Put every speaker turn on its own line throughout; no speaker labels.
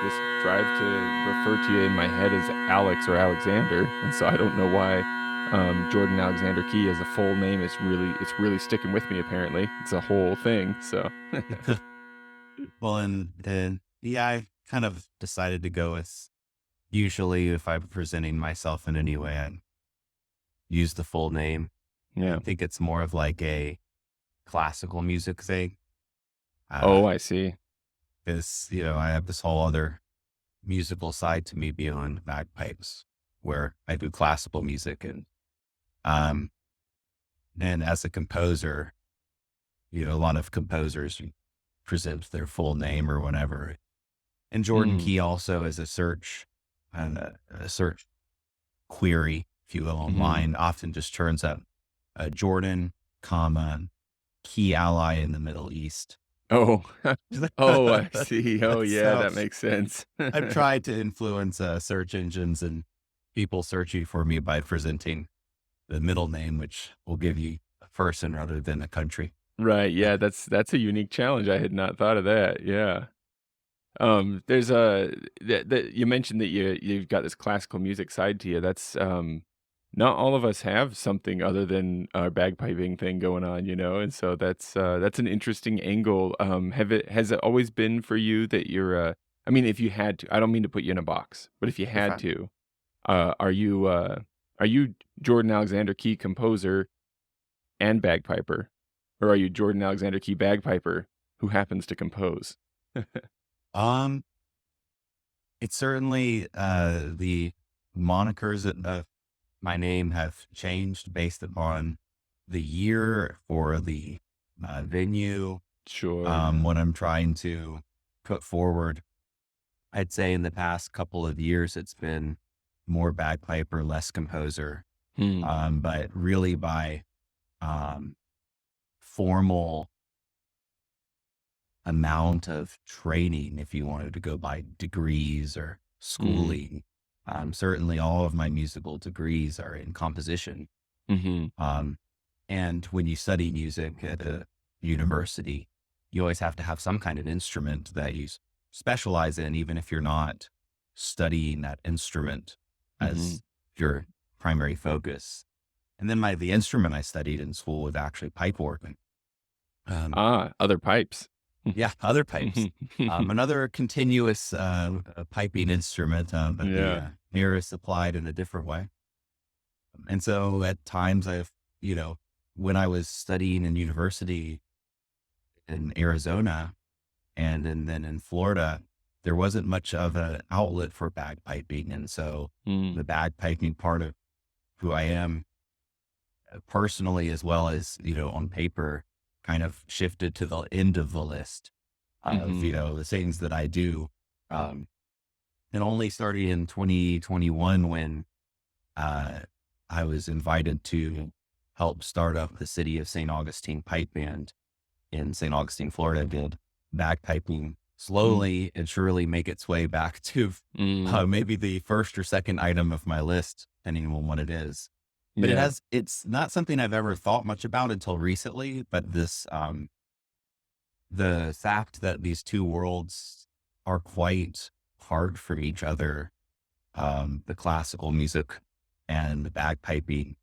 just drive to refer to you in my head as Alex or Alexander, and so I don't know why Jordan Alexander Key as a full name is really sticking with me. Apparently, it's a whole thing. So
Well, and yeah, I kind of decided to go with, usually if I'm presenting myself in any way, I use the full name. I
yeah.
think it's more of like a classical music thing.
Oh, I see.
Because, I have this whole other musical side to me beyond bagpipes where I do classical music um, and as a composer, a lot of composers present their full name or whatever. And Jordan
Mm,
Key also is a search query, if you will,
hmm.
online often just turns up Jordan, comma, key ally in the Middle East.
Oh, oh, I see. Oh, yeah,
So
that makes sense.
I've tried to influence search engines and people searching for me by presenting the middle name, which will give you a person rather than a country.
Right. Yeah, that's a unique challenge. I had not thought of that. Yeah. There's a that you mentioned that you've got this classical music side to you. That's not all of us have something other than our bagpiping thing going on, and so that's an interesting angle. Has it always been for you that you're I mean, if you had to, I don't mean to put you in a box, but if you
You're
had
fine.
to, uh, are you uh, are you Jordan Alexander Key composer and bagpiper, or are you Jordan Alexander Key bagpiper who happens to compose?
Um, it's certainly the monikers of my name have changed based upon the year or the venue,
Sure. Yeah.
what I'm trying to put forward. I'd say in the past couple of years, it's been more bagpiper, less composer,
Hmm.
but really by um, formal amount of training, if you wanted to go by degrees or
Mm.
schooling. Certainly, all of my musical degrees are in composition.
Mhm.
Um, and when you study music at a university, you always have to have some kind of instrument that you specialize in, even if you're not studying that instrument
Mhm.
as your primary focus. And then the instrument I studied in school was actually pipe organ. Um,
Ah, other pipes.
yeah, other pipes.
Mhm.
Another continuous piping instrument, but the
Yeah.
air is supplied in a different way. And so at times you know, when I was studying in university in Arizona then in Florida, there wasn't much of an outlet for bagpiping. And so
Mm.
the bagpiping part of who I am personally, as well as, on paper, kind of shifted to the end of the list of,
Mhm.
the things that I do. Um, and only starting in 2021 when uh, I was invited to help start up the City of St. Augustine Pipe Band in St. Augustine, Florida, did bagpiping
Mm.
slowly and surely make its way back to
Mm.
maybe the first or second item of my list, depending on what it is. But
Yeah.
it's not something I've ever thought much about until recently. But the fact that these two worlds are quite hard for each other, the classical music and the bagpiping,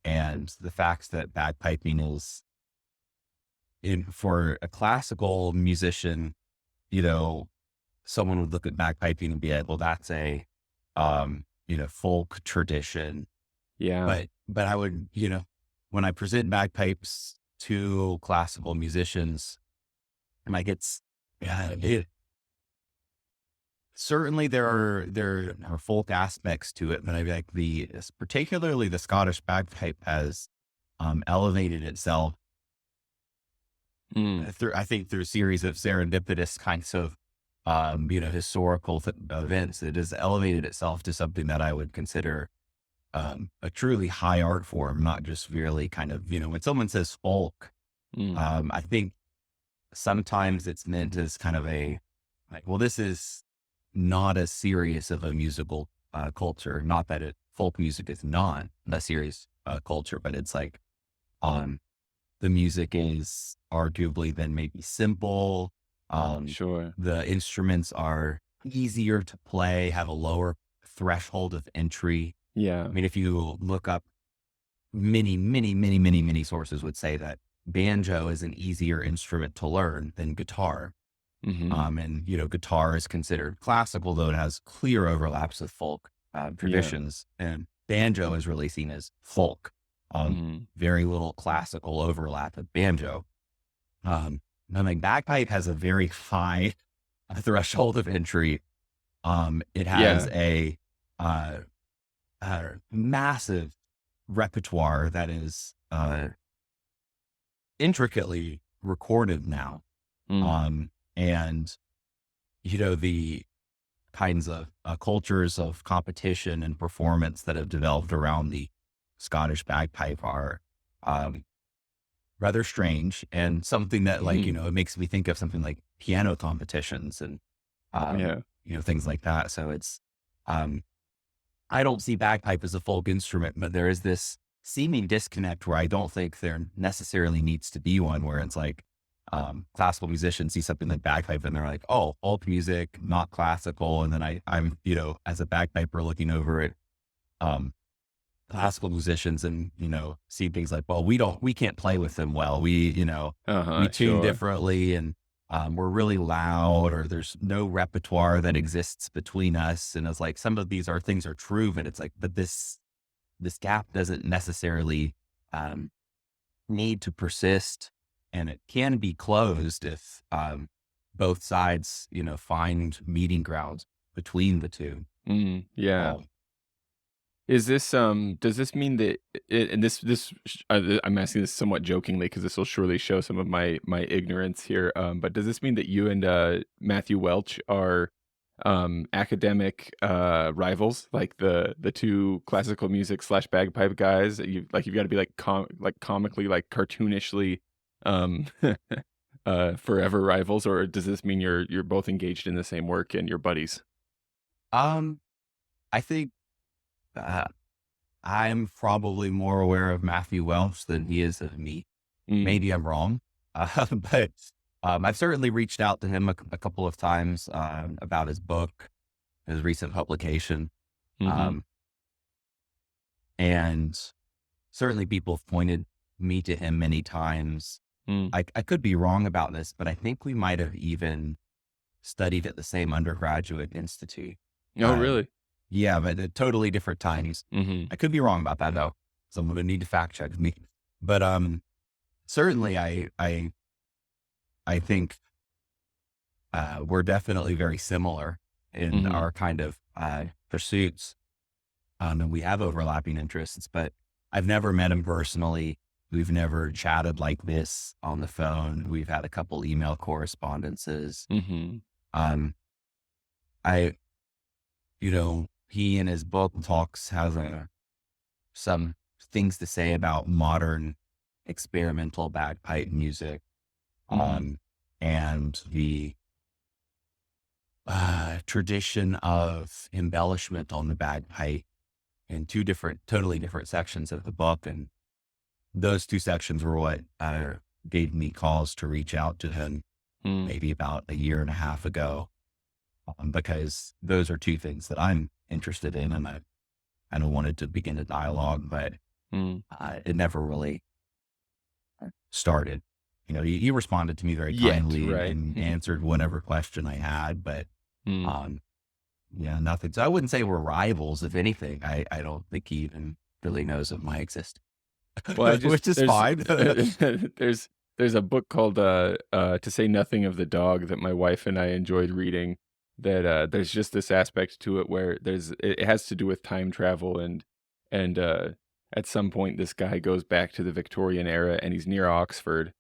and the fact that bagpiping is for a classical musician, you know, someone would look at bagpiping and be like, well, that's a, folk tradition.
Yeah.
But I would, when I present bagpipes to classical musicians, like certainly there are folk aspects to it, but I like particularly the Scottish bagpipe has elevated itself
Mm.
through, I think, through a series of serendipitous kinds of, historical events. It has elevated itself to something that I would consider a truly high art form, not just really kind of, when someone says folk,
Mm.
I think sometimes it's meant as kind of well, this is not as serious of a musical culture. Not that folk music is not a serious culture, but it's like, um, the music is arguably then maybe simple. Um,
Sure.
the instruments are easier to play, have a lower threshold of entry.
Yeah.
I mean, if you look up many sources would say that banjo is an easier instrument to learn than guitar.
Mhm.
And, guitar is considered classical, though it has clear overlaps with folk
Yeah.
traditions. And banjo is really seen as folk.
Mhm.
Very little classical overlap with banjo. And I'm like, bagpipe has a very high threshold of entry. It has
Yeah.
uh, a massive repertoire that is intricately recorded now.
Mm.
And, the kinds of cultures of competition and performance that have developed around the Scottish bagpipe are um, rather strange and something that, like,
Mhm.
it makes me think of something like piano competitions and, um,
Yeah.
things like that. So um, I don't see bagpipe as a folk instrument, but there is this seeming disconnect where I don't think there necessarily needs to be one, where it's like classical musicians see something like bagpipe and they're like, oh, folk music, not classical. And then I'm, as a bagpiper looking over it, um, classical musicians and, see things like, well, we can't play with them well. We
Uh-huh,
tune
sure.
differently and we're really loud, or there's no repertoire that exists between us. And it's like, some of these things are true, but it's like, but this gap doesn't necessarily um, need to persist, and it can be closed if both sides, find meeting grounds between the two.
Mm, yeah.
Um,
Is this, does this mean that and I'm asking this somewhat jokingly because this will surely show some of my ignorance here, but does this mean that you and, Matthew Welch are, academic, rivals? Like the 2 classical music slash bagpipe guys? You've gotta be like comically, like cartoonishly, um, forever rivals, or does this mean you're both engaged in the same work and you're buddies?
um, I think uh, I'm probably more aware of Matthew Welch than he is of me.
Mm,
Maybe I'm wrong, but I've certainly reached out to him a couple of times about his book, his recent publication,
mhm,
um, and certainly people have pointed me to him many times.
mm.
I could be wrong about this, but I think we might have even studied at the same undergraduate institute.
Oh,
Um,
really?
yeah, but at totally different times.
Mhm.
I could be wrong about that though. Someone would need to fact check me. But certainly I think we're definitely very similar in
Mhm.
our kind of pursuits. And we have overlapping interests, but I've never met him personally. We've never chatted like this on the phone. We've had a couple email correspondences.
Mhm.
Um, I, he in his book talks has some things to say about modern experimental bagpipe music,
Mhm.
and the tradition of embellishment on the bagpipe in two totally different sections of the book. And those two sections were what gave me cause to reach out to him
Mm.
maybe about a year and a half ago, because those are two things that I'm interested in. And I kind of wanted to begin a dialogue, but
Mm.
it never really started. He responded to me very
Yet,
kindly
right?
and answered whatever question I had, but
Mm.
um, yeah, nothing. So I wouldn't say we're rivals. If anything, I don't think he even really knows of my existence,
Well, I just
which is fine.
there's there's a book called, To Say Nothing of the Dog that my wife and I enjoyed reading that, there's just this aspect to it where it has to do with time travel and at some point, this guy goes back to the Victorian era, and he's near Oxford,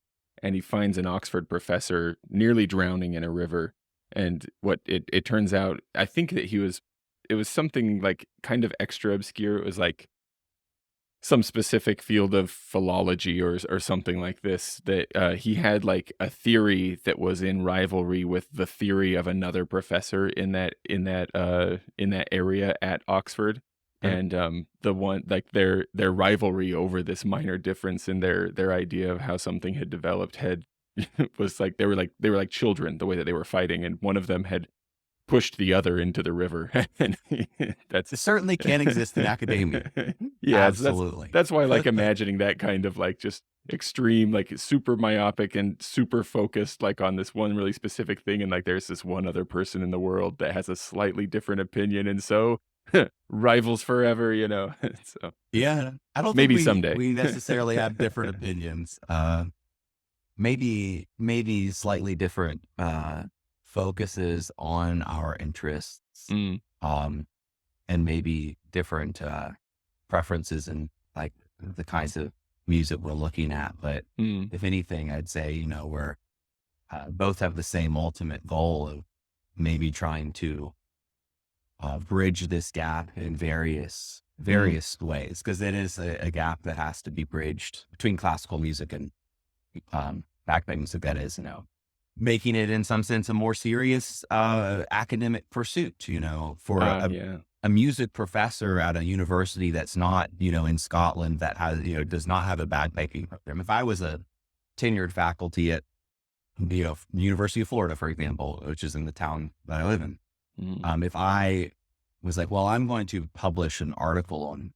and he finds an Oxford professor nearly drowning in a river, and what it turns out I think that it was something, like, kind of extra obscure. It was, like, some specific field of philology or something like this that he had like a theory that was in rivalry with the theory of another professor in that area at Oxford, and the one like their rivalry over this minor difference in their idea of how something had developed had was like they were like children the way that they were fighting, and one of them had pushed the other into the river. And
It
that's
certainly can exist in academia.
yeah, so
Absolutely.
that's why I like imagining that kind of, like, just extreme, like, super myopic and super focused, like, on this one really specific thing, and, like, there's this one other person in the world that has a slightly different opinion, and so rivals forever, you know? So,
Yeah, I don't think
maybe
we
someday.
we necessarily have different opinions. Maybe slightly different focuses on our interests,
Mm,
um, and maybe different preferences in like the kinds of music we're looking at. But
mm,
if anything, I'd say we're both have the same ultimate goal of maybe trying to bridge this gap in
mm.
various ways, because it is a gap that has to be bridged between classical music and bagpipe music. That is, making it in some sense a more serious academic pursuit. For
Yeah.
a music professor at a university that's not in Scotland, that has does not have a bagpiping program. If I was a tenured faculty at University of Florida, for example, which is in the town that I live in,
Mm.
if I was like, well, I'm going to publish an article on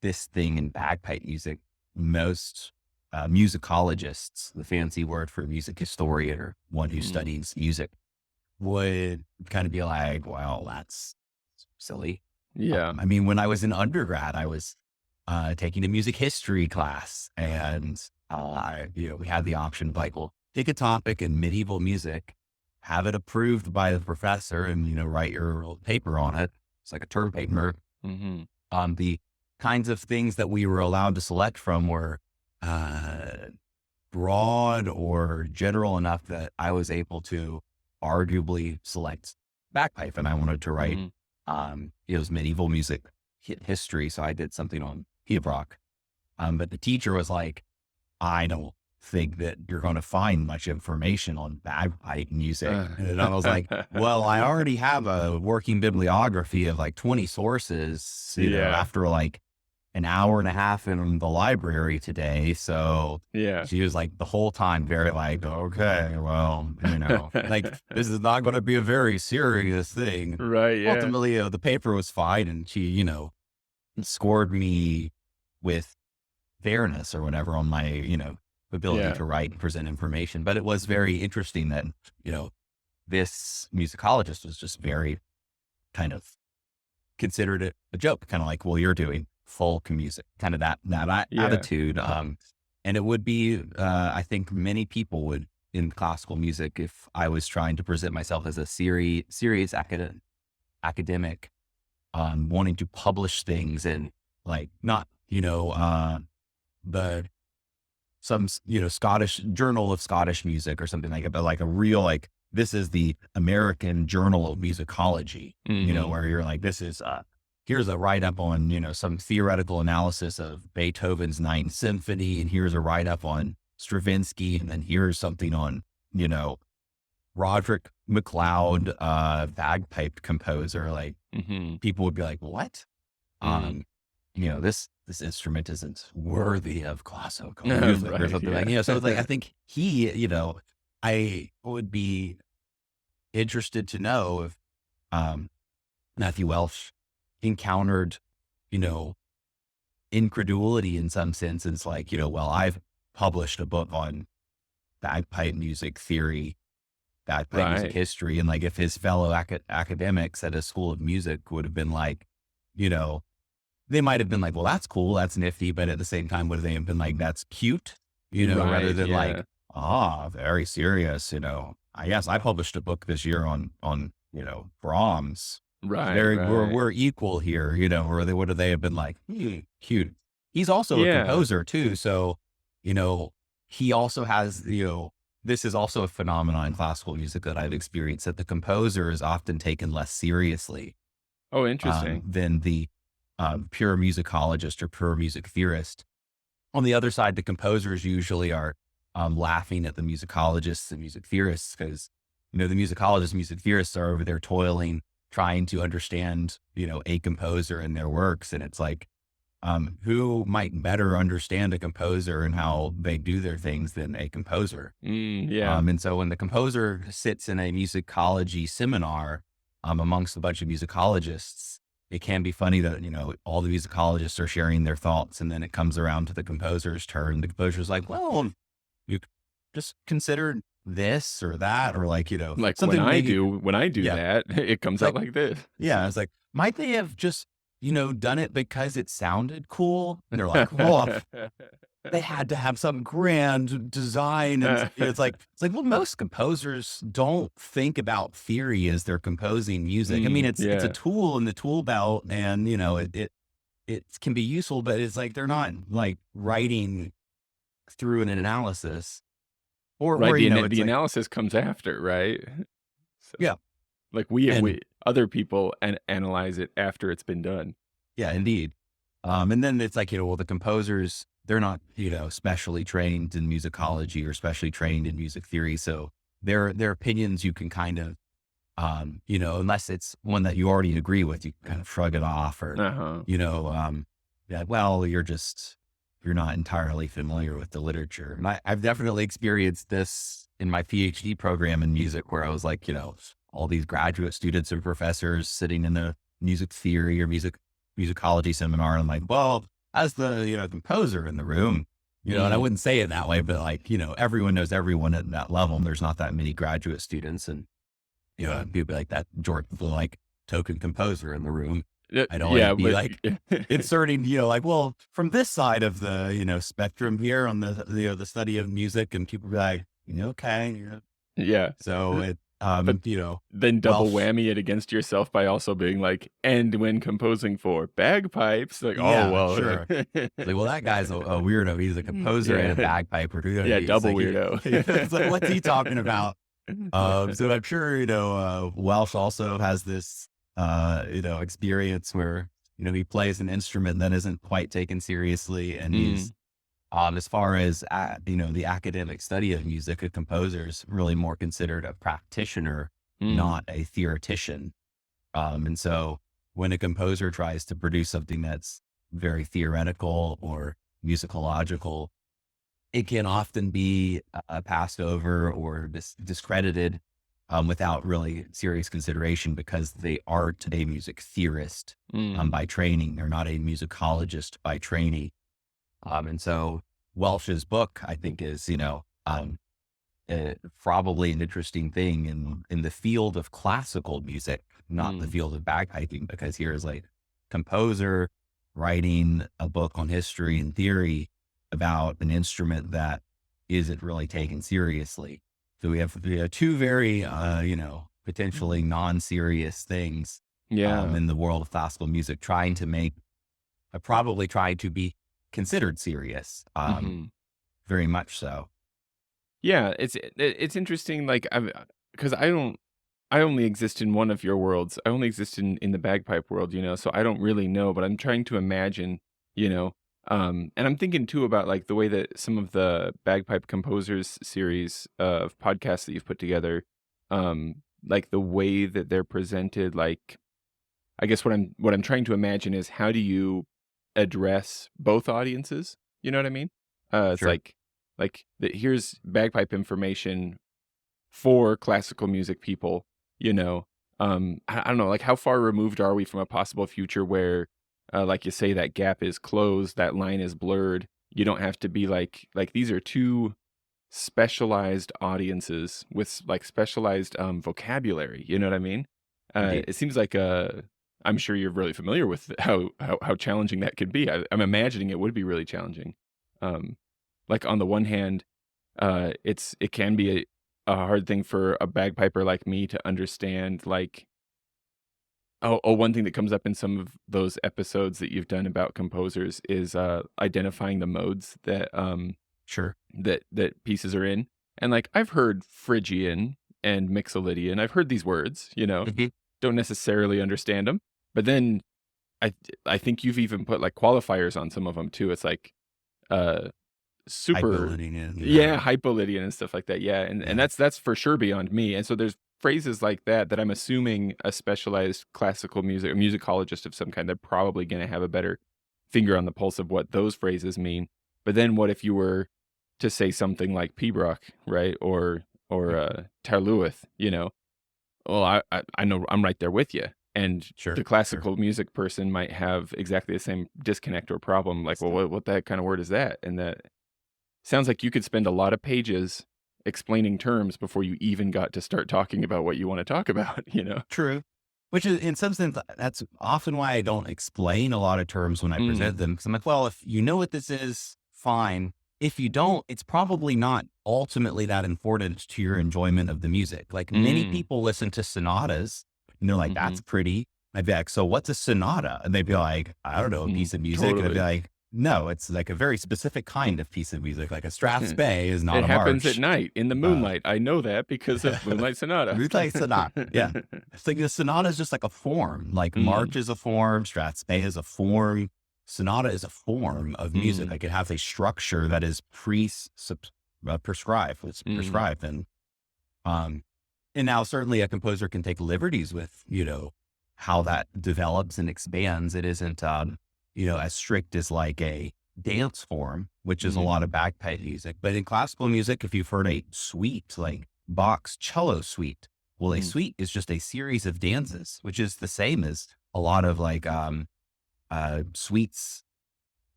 this thing in bagpipe music, most musicologists, the fancy word for music historian or one who
Mm.
studies music, would kind of be like, well, that's silly.
Yeah.
I mean, when I was in undergrad, I was taking a music history class, and we had the option of like, well, take a topic in medieval music, have it approved by the professor, and write your little paper on it. It's like a term paper.
Mhm.
The kinds of things that we were allowed to select from were uh, broad or general enough that I was able to arguably select bagpipe, and I wanted to write
Mhm.
it was medieval music history, so I did something on Hebrock. But the teacher was like, I don't think that you're going to find much information on bagpipe music. And I was like, well, I already have a working bibliography of like 20 sources,
Yeah.
after like an hour and a half in the library today. So
Yeah.
she was like the whole time very like, okay, well, like this is not going to be a very serious thing.
Right, yeah.
Ultimately, the paper was fine, and she, scored me with fairness or whatever on my, ability
Yeah.
to write and present information. But it was very interesting that, this musicologist was just very kind of considered it a joke, kind of like, well, you're doing folk music, kind of that
Yeah.
attitude. And it would be, I think many people would in classical music, if I was trying to present myself as a serious academic, wanting to publish things and like not, the some, Scottish Journal of Scottish Music or something like it, but like a real, like, this is the American Journal of Musicology,
Mhm.
where you're like, this is, here's a write up on, some theoretical analysis of Beethoven's Ninth Symphony. And here's a write up on Stravinsky. And then here's something on, you know, Roderick McLeod, bagpipe composer. Like,
Mhm.
people would be like, what?
Mm.
Um, this instrument isn't worthy of classical music or
Right,
something like,
yeah.
so it's like, I think he, I would be interested to know if, Matthew Welsh encountered, you know, incredulity in some sense. It's like, well, I've published a book on bagpipe music theory, bagpipe music
Right.
history. And like, if his fellow academics at a school of music would have been like, you know, they might have been like, well, that's cool, that's nifty. But at the same time, would they have been like, that's cute, rather
Right,
than
yeah.
like, very serious, I guess I published a book this year on, Brahms.
Right, right.
We're equal here, or they, would they have been like, cute. He's also a
Yeah.
composer too. So, you know, he also has, this is also a phenomenon in classical music that I've experienced, that the composer is often taken less seriously
Oh, interesting.
than the pure musicologist or pure music theorist. On the other side, the composers usually are laughing at the musicologists and music theorists, because, the musicologists, music theorists are over there toiling, trying to understand, a composer and their works. And it's like, who might better understand a composer and how they do their things than a composer?
Mm, yeah.
And so when the composer sits in a musicology seminar, amongst a bunch of musicologists, it can be funny that, all the musicologists are sharing their thoughts, and then it comes around to the composer's turn. The composer's like, well, you just consider this or that, or like,
Like
something maybe,
when I do
yeah,
that, it comes out
like,
like this.
yeah, it's like, might they have just, done it because it sounded cool? And they're like, well, they had to have some grand design. And it's like, well, most composers don't think about theory as they're composing music. I mean, it's a
Yeah.
tool in the tool belt, and, it can be useful, but it's like, they're not like writing through an analysis,
Right,
or,
the
it's like,
analysis comes after, right? So,
yeah.
like,
And
we other people analyze it after it's been done.
yeah, indeed. And then it's like, well, the composers, they're not, specially trained in musicology or specially trained in music theory. So their opinions, you can kind of, unless it's one that you already agree with, you can kind of shrug it off, or,
Uh-huh.
yeah, well, you're not entirely familiar with the literature. And I've definitely experienced this in my PhD program in music, where I was like, all these graduate students and professors sitting in a music theory or musicology seminar. And I'm like, well, as the, composer in the room, and I
Mm.
wouldn't say it that way, but like, everyone knows everyone at that level. And there's not that many graduate students. And, people like that, Jordan, the like token composer in the room. I'd always
Yeah,
be
but
like inserting, like, well, from this side of the, spectrum here on the study of music, and people be like, okay.
yeah.
So it,
But then double
Welsh.
whammy it against yourself by also being like, and when composing for bagpipes, like, oh,
Yeah,
well.
sure. It's like, well, that guy's a weirdo. He's a composer and a
Yeah.
bagpiper.
Yeah,
It's
double
like,
weirdo.
it's like, what's he talking about? So I'm sure, Welsh also has this, experience where, he plays an instrument that isn't quite taken seriously. And he's,
Mm,
as far as, the academic study of music, a composer is really more considered a practitioner,
mm.
not a theoretician. And so when a composer tries to produce something that's very theoretical or musicological, it can often be passed over or discredited, without really serious consideration, because they aren't a music theorist,
Mm.
by training. They're not a musicologist by training. And so Welsh's book, I think, is, probably an interesting thing in the field of classical music, not the
Mm.
field of bagpiping, because here's like composer writing a book on history and theory about an instrument that isn't really taken seriously. So we have, two very, potentially non-serious things,
Yeah.
in the world of classical music, trying to make, probably trying to be considered serious,
Hmm.
very much so.
Yeah, it's interesting, like, because I only exist in one of your worlds. I only exist in the bagpipe world, so I don't really know, but I'm trying to imagine, you know, and I'm thinking too about like the way that some of the bagpipe composers series of podcasts that you've put together, like the way that they're presented, like I guess what I'm trying to imagine is how do you address both audiences? You know what I mean? It's
Sure.
here's bagpipe information for classical music people, you know. I don't know, like how far removed are we from a possible future where, like you say, that gap is closed, that line is blurred. You don't have to be like these are two specialized audiences with like specialized vocabulary. You know what I mean?
Indeed.
It seems like I'm sure you're really familiar with how challenging that could be. I'm imagining it would be really challenging. Like on the one hand, it can be a hard thing for a bagpiper like me to understand, like, one thing that comes up in some of those episodes that you've done about composers is, identifying the modes
Sure.
that pieces are in, and, like, I've heard Phrygian and Mixolydian, I've heard these words,
Mhm.
don't necessarily understand them, but then I I think you've even put, like, qualifiers on some of them too, it's like, uh super
Hyperlinear,
yeah, Hypolidian and stuff like that, yeah, and
yeah,
that's for sure beyond me, and so there's phrases like that I'm assuming a specialized classical music a musicologist of some kind, they're probably gonna have a better finger on the pulse of what those phrases mean, but then what if you were to say something like Pibroch, right, or
mm,
Tarluith, Well, I know I'm right there with you, and
Sure,
the
sure.
classical music person might have exactly the same disconnect or problem, like, "Well,
So
what the heck kind of word is that?" And that sounds like you could spend a lot of pages explaining terms before you even got to start talking about what you wanna talk about, you know?
true. Which is in some sense, that's often why I don't explain a lot of terms when I
Mm,
present them. Cause I'm like, well, if you know what this is, fine. If you don't, it's probably not ultimately that important to your enjoyment of the music. Like many
mm,
people listen to sonatas and they're like, that's
mhm,
pretty. I'd be like, so what's a sonata? And they'd be like, I don't know, a piece of music. And I'd be
totally.
like, no, it's like a very specific kind of piece of music. Like a
Eh,
strathspey is not
it
a
happens at
march.
night in the
Uh,
moonlight. I know that because of Moonlight Sonata.
Moonlight Sonata. Yeah. It's like the sonata is just like a form. Like
Mm,
march is a form, strathspey is a form, sonata is a form of music.
mm,
Like it has a structure that is prescribed. It's
mm,
prescribed, um, and now certainly a composer can take liberties with how that develops and expands. It isn't as strict as like a dance form, which is a
mm,
lot of bagpipe music. But in classical music, if you've heard a suite like Bach's cello suite, well, a
mm,
suite is just a series of dances, which is the same as a lot of like suites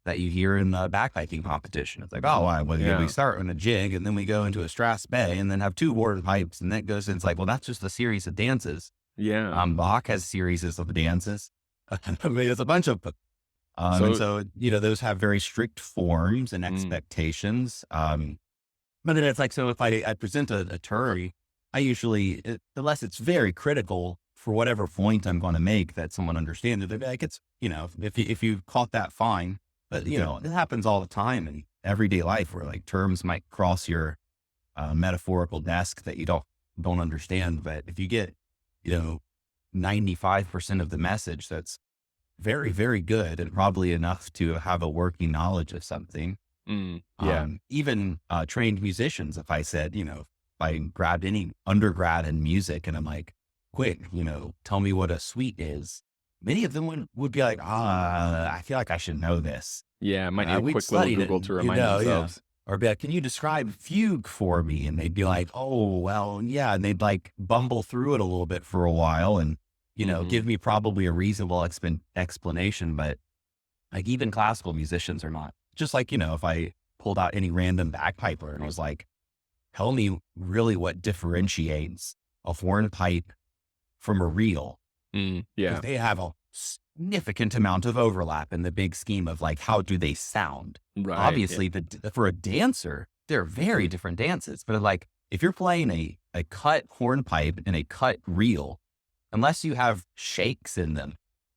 that you hear in the bagpiping competition. It's like, oh, well, yeah, we
yeah,
start on a jig and then we go into a strass bay and then have two word pipes. And that goes, and it's like, well, that's just a series of dances.
yeah.
Bach has series of dances. I mean, it's a bunch of, and
So
so, those have very strict forms and
mm,
expectations. But then it's like, so if I present a term, I usually, unless it's very critical for whatever point I'm going to make that someone understands it, they'd be like, it's, if you caught that, fine. But, it happens all the time in everyday life where like terms might cross your metaphorical desk that you don't understand. But if you get, you know, 95% of the message, that's very, very good and probably enough to have a working knowledge of something.
yeah,
Even trained musicians, if I said, if I grabbed any undergrad in music and I'm like, quick, tell me what a suite is. Many of them would be like, I feel like I should know this.
yeah, might need a
We'd
quick little
studied it,
Google
and,
to remind
yeah.
themselves.
Or be like, can you describe fugue for me? And they'd be like, oh, well, yeah. And they'd like bumble through it a little bit for a while and,
Mhm.
give me probably a reasonable explanation. But like even classical musicians are not just like, if I pulled out any random bagpiper and was like, tell me really what differentiates a hornpipe from a reel, because
Yeah,
they have a significant amount of overlap in the big scheme of like, how do they sound?
right, yeah.
Obviously, for a dancer, they're very different dances. But like, if you're playing a cut hornpipe and a cut reel, unless you have shakes in them,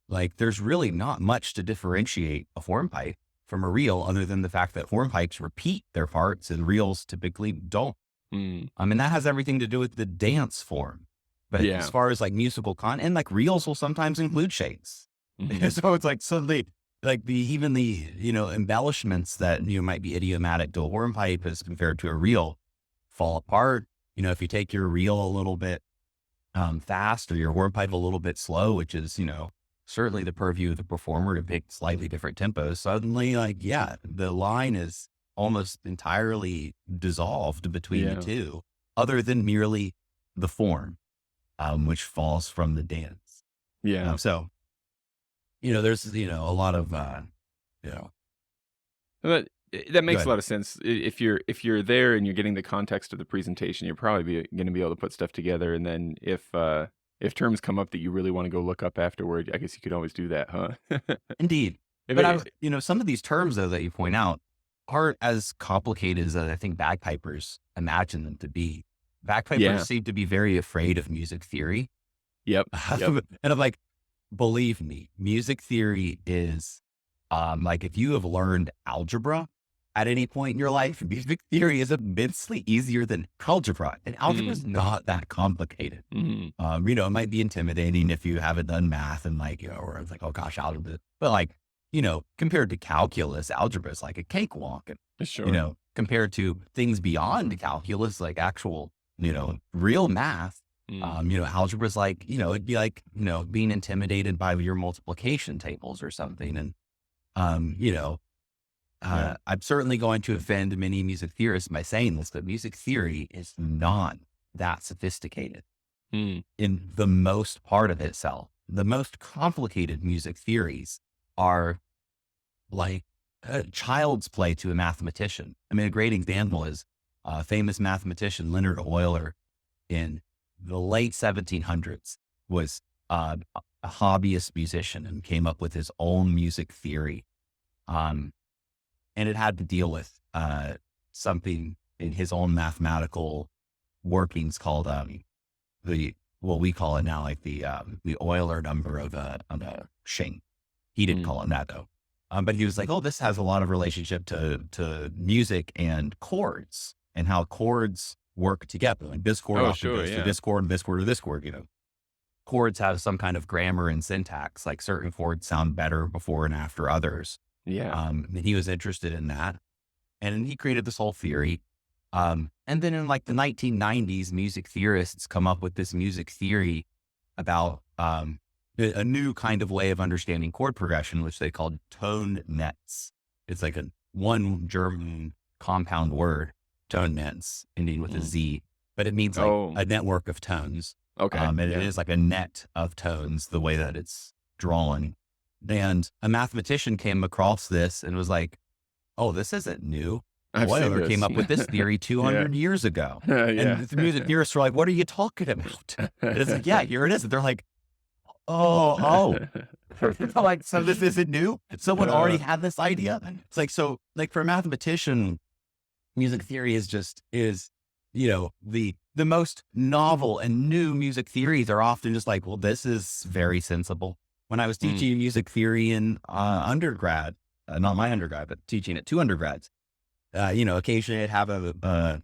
like there's really not much to differentiate a hornpipe from a reel other than the fact that hornpipes repeat their parts and reels typically don't.
Mm,
I mean, that has everything to do with the dance form. But as
yeah,
far as like musical and like reels will sometimes include shakes.
mhm,
So it's like suddenly like even the, embellishments that might be idiomatic to a hornpipe as compared to a reel fall apart. If you take your reel a little bit fast or your hornpipe a little bit slow, which is, certainly the purview of the performer to pick slightly different tempos. Suddenly, like, yeah, the line is almost entirely dissolved between the
yeah,
two, other than merely the form, which falls from the dance.
yeah.
So, there's, a lot of, you know,
That that
go
makes a
ahead.
lot of sense. If you're there and you're getting the context of the presentation, you're probably gonna be able to put stuff together, and then if terms come up that you really wanna go look up afterward, I guess you could always do that, huh?
Indeed.
If
But
it
some of these terms though that you point out aren't as complicated as I think bagpipers imagine them to be. Bagpipers
yeah.
seem to be very afraid of music theory.
Yep, yep.
And I'm like, believe me, music theory is like if you have learned algebra at any point in your life, music theory is immensely easier than algebra. And algebra
Mm,
is not that complicated.
mhm.
It might be intimidating if you haven't done math and like, or it's like, oh gosh, algebra. But like, compared to calculus, algebra is like a cakewalk. And,
Sure.
compared to things beyond calculus, like actual, real math,
Mm,
algebra is like, it'd be like, being intimidated by your multiplication tables or something. And, um, you know,
yeah.
I'm certainly going to offend many music theorists by saying this, but music theory is not that sophisticated.
Mm.
in the most part of itself. The most complicated music theories are like a child's play to a mathematician. I mean, a great example is a famous mathematician, Leonard Euler, in the late 1700s, was a hobbyist musician and came up with his own music theory. Um, and it had to deal with something in his own mathematical workings called the what we call it now, like the Euler number of a shank. He didn't
Mm.
call it that though. But he was like, oh, this has a lot of relationship to music and chords and how chords work together. Like this chord
Oh,
often
sure,
goes to
yeah.
this chord and this chord or this chord, chords have some kind of grammar and syntax, like certain chords sound better before and after others.
Yeah.
And he was interested in that. And he created this whole theory. And then in like the 1990s, music theorists come up with this music theory about a new kind of way of understanding chord progression, which they called tone nets. It's like one German compound word, tone nets, ending with a
Mm.
Z, but it means like
Oh,
a network of tones.
okay,
And it
yeah.
is like a net of tones, the way that it's drawn. And a mathematician came across this and was like, oh, this isn't new.
I've seen
Euler came
this.
up with this theory
Yeah.
200 years ago.
Yeah.
And the music theorists were like, what are you talking about? And it's like, yeah, here it is. And they're like, oh. Like, so this isn't new. Someone already
Uh,
had this idea. It's like, so like for a mathematician, music theory is, the most novel and new music theories are often just like, well, this is very sensible. When I was
mm.
teaching music theory in undergrad, not my undergrad, but teaching it to undergrads, occasionally I'd have uh,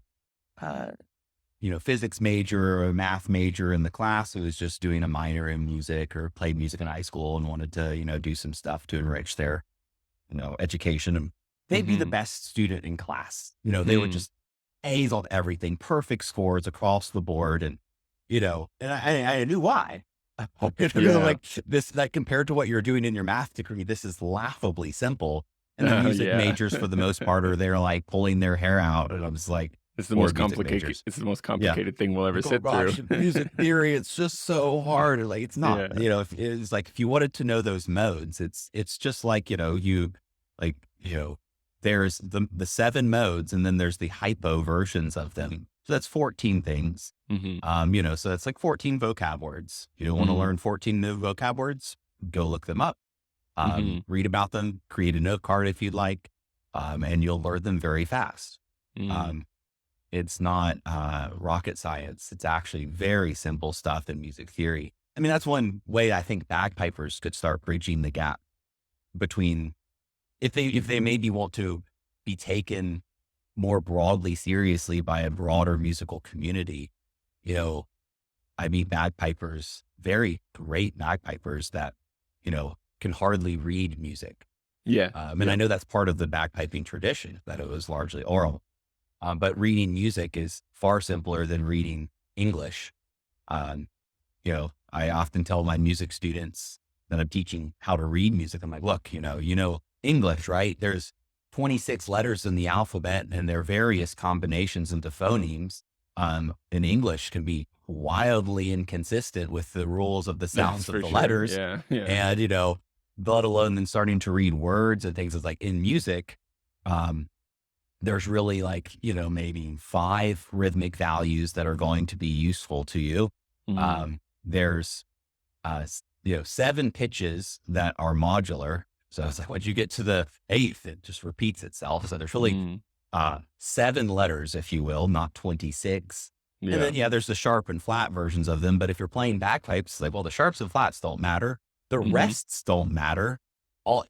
physics major or a math major in the class who was just doing a minor in music or played music in high school and wanted to, do some stuff to enrich their, education. And they'd be the
Mhm.
best student in class. They were
Mm.
just A's on everything, perfect scores across the board. And I knew why.
Yeah.
Like this, like compared to what you're doing in your math degree, this is laughably simple. And the
Oh,
music
yeah.
majors, for the most part, are there like pulling their hair out. And I was like,
It's the
or
most
music
complicated
majors.
it's the most
Yeah.
complicated thing we'll ever
Like, oh
sit through.
gosh, music theory, it's just so hard. Like it's not,
Yeah.
if it's like, if you wanted to know those modes, it's just like, like, there's the seven modes and then there's the hypo versions of them. So that's 14 things.
Mhm.
So that's like 14 vocab words. You don't want to
Mm.
learn 14 new vocab words? Go look them up.
Mhm.
Read about them, create a note card if you'd like. And you'll learn them very fast.
Mm.
Um, it's not rocket science. It's actually very simple stuff in music theory. I mean, that's one way I think bagpipers could start bridging the gap between if they maybe want to be taken more broadly seriously by a broader musical community. You know, I meet bagpipers, very great bagpipers that, can hardly read music.
Yeah.
And I
Yep.
know that's part of the bagpiping tradition, that it was largely oral. But reading music is far simpler than reading English. Um, I often tell my music students that I'm teaching how to read music. I'm like, look, English, right? There's 26 letters in the alphabet and there are various combinations into phonemes. And English can be wildly inconsistent with the rules of the
That's
sounds of
for
the
sure.
letters.
Yeah. Yeah.
And, let alone then starting to read words and things. It's like in music, um, there's really like, maybe five rhythmic values that are going to be useful to you.
Mm.
There's, seven pitches that are modular. So it's like, once you get to the eighth, it just repeats itself. So there's really,
Mm.
seven letters, if you will, not 26. And
Yeah.
then, yeah, there's the sharp and flat versions of them. But if you're playing bagpipes, it's like, well, the sharps and flats don't matter. The
Mhm.
rests don't matter.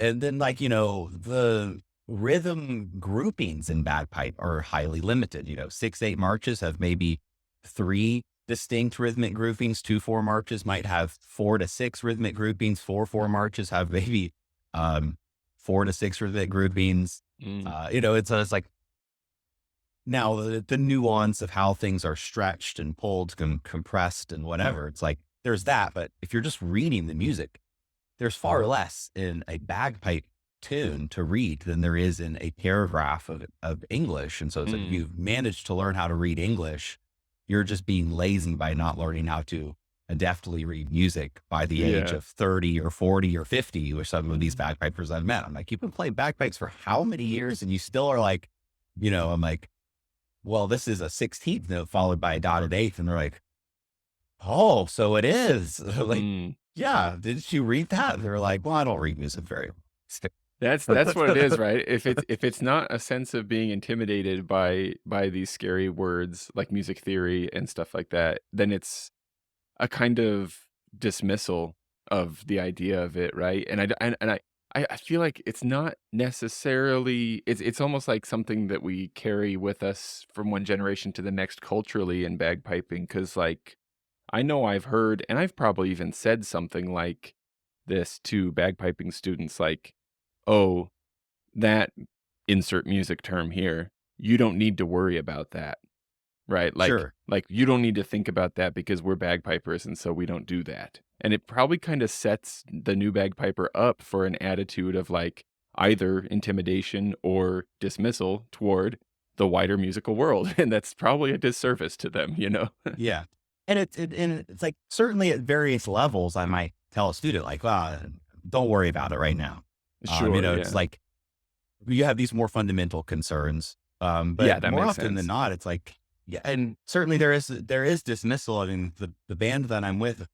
And then like, the rhythm groupings in bagpipe are highly limited. 6/8 marches have maybe three distinct rhythmic groupings. 2/4 marches might have 4 to 6 rhythmic groupings. 4/4 marches have maybe, um, 4 to 6 rhythmic groupings.
Mm.
It's like now the nuance of how things are stretched and pulled, compressed and whatever. It's like, there's that. But if you're just reading the music, there's far less in a bagpipe tune to read than there is in a paragraph of English. And so it's like, if
Mm.
you've managed to learn how to read English, you're just being lazy by not learning how to deftly read music by the age
Yeah.
of 30 or 40 or 50 with some of these bagpipers I've met. I'm like, you've been playing bagpipes for how many years? And you still are like, I'm like, well, this is a 16th note followed by a dotted eighth. And they're like, oh, so it is. Like,
Mm.
yeah, didn't you read that? They're like, well, I don't read music very
That's what it
well.
is, right? If it's not a sense of being intimidated by these scary words like music theory and stuff like that, then it's a kind of dismissal of the idea of it, right? And I feel like it's not necessarily it's almost like something that we carry with us from one generation to the next culturally in bagpiping, because like I know I've heard, and I've probably even said something like this to bagpiping students, like, "Oh, that insert music term here, you don't need to worry about that." Right?
Sure.
Like, you don't need to think about that because we're bagpipers, and so we don't do that. And it probably kinda sets the new bagpiper up for an attitude of, like, either intimidation or dismissal toward the wider musical world, and that's probably a disservice to them, you know?
Yeah. And it's like, certainly at various levels, I might tell a student like, well, don't worry about it right now.
Sure,
It's
yeah.
like, you have these more fundamental concerns.
Yeah,
But
that
more
makes
often than
sense.
not, it's like, yeah, and certainly there is dismissal. I mean, the band that I'm with,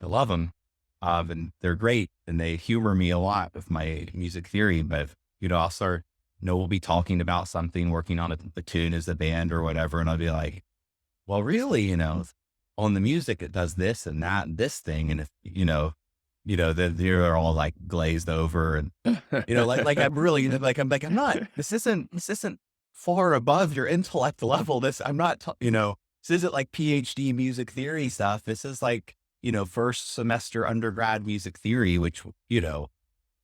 I love them. And they're great and they humor me a lot with my music theory, but I'll start, we'll be talking about something, working on a tune as a band or whatever. And I'll be like, well, really, on the music, it does this and that and this thing. And if, they're all like glazed over and, I'm not, this isn't far above your intellect level. I'm not, this isn't like PhD music theory stuff. This is like, first semester undergrad music theory, which,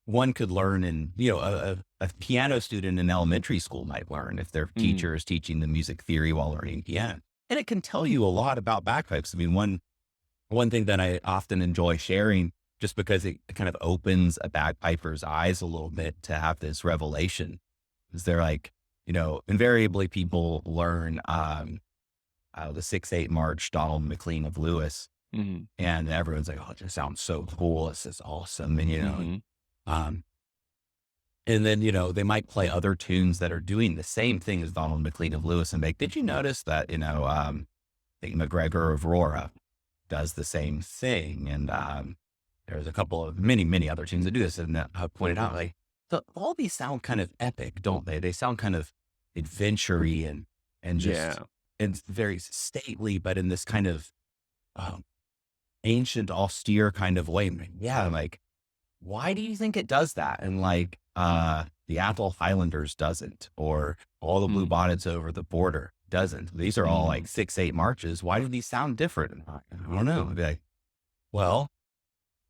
one could learn in, a piano student in elementary school might learn if their
Mm,
teacher is teaching the music theory while learning piano. And it can tell you a lot about bagpipes. I mean, one thing that I often enjoy sharing, just because it kind of opens a bagpiper's eyes a little bit to have this revelation, is they're like, invariably people learn the 6/8 March, Donald McLean of Lewis,
mhm,
and everyone's like, oh, it just sounds so cool. This is awesome. And,
mhm.
um, and then, they might play other tunes that are doing the same thing as Donald McLean of Lewis and make, did you notice that, I think McGregor of Aurora does the same thing. And there's a couple of many, many other tunes that do this. And I pointed out, like, all these sound kind of epic, don't they? They sound kind of adventure-y and just,
Yeah.
and very stately, but in this kind of um, ancient, austere kind of way. Yeah, like, why do you think it does that? And like, the Athol Highlanders doesn't, or All the Blue
Mm,
Bonnets Over the Border doesn't. These are all like
mm.
6/8 marches. Why do these sound different? And I don't know. I'd be like, well,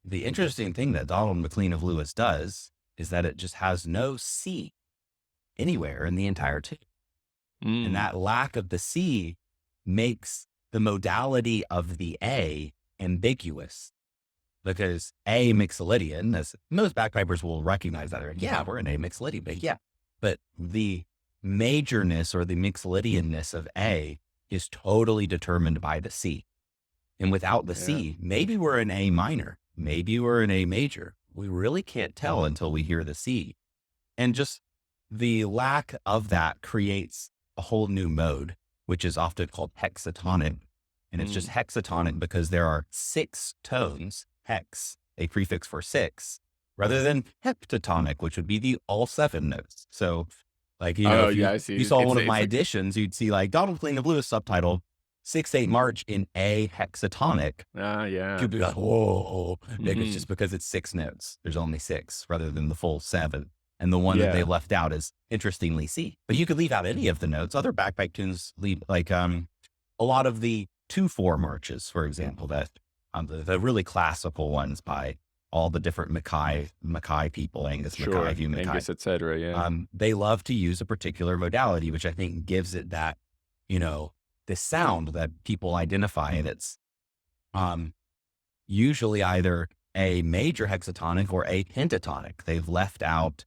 the interesting thing that Donald McLean of Lewis does is that it just has no C anywhere in the entire tune. And
Mm.
that lack of the C makes the modality of the A ambiguous, because A mixolydian, as most bagpipers will recognize that. They're like, yeah, we're in A mixolydian, but yeah. But the majorness or the mixolydianness of A is totally determined by the C. And without the
Yeah.
C, maybe we're in A minor, maybe we're in A major. We really can't tell until we hear the C. And just the lack of that creates a whole new mode, which is often called hexatonic. And it's just
Mm.
hexatonic because there are 6 tones, hex, a prefix for 6, rather than heptatonic, which would be the all 7 notes. So, like,
Oh,
if
yeah,
you
I
you
see.
saw
It's
one of
it's
my
like
editions, you'd see like Donald McLean of Lewis subtitle 6/8 March in A hexatonic.
yeah.
You'd be like, whoa, maybe it's
Mhm.
just because it's 6 notes. There's only 6 rather than the full 7. And the one that they
Yeah.
left out is interestingly C. But you could leave out any of the notes. Other bagpipe tunes leave, like, a lot of the 2/4 marches, for example, that the really classical ones by all the different Mackay people, Angus Mackay,
Sure.
Hugh Mackay.
Angus, etcetera, yeah.
They love to use a particular modality, which I think gives it that, this sound that people identify. And it's um, usually either a major hexatonic or a pentatonic. They've left out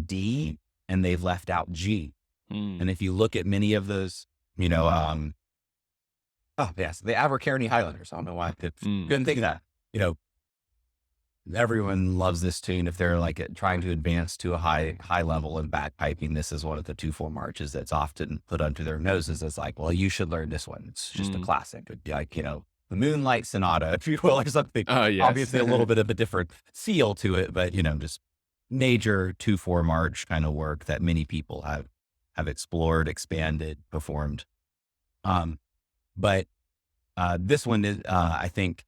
D and they've left out G.
Mm.
And if you look at many of those, you know, um, Oh, yes, the Abercrombie Highlanders. I don't know why I
Mm,
couldn't think of that. You know, everyone loves this tune. If they're like trying to advance to a high level in bagpiping, this is one of the 2/4 marches that's often put under their noses. It's like, well, you should learn this one. It's just a
mm.
classic. It'd be like, the Moonlight Sonata, if you will, or something.
Oh, yes.
Obviously, a little bit of a different feel to it, but just major 2/4 march kind of work that many people have explored, expanded, performed. Um, but this one is, I think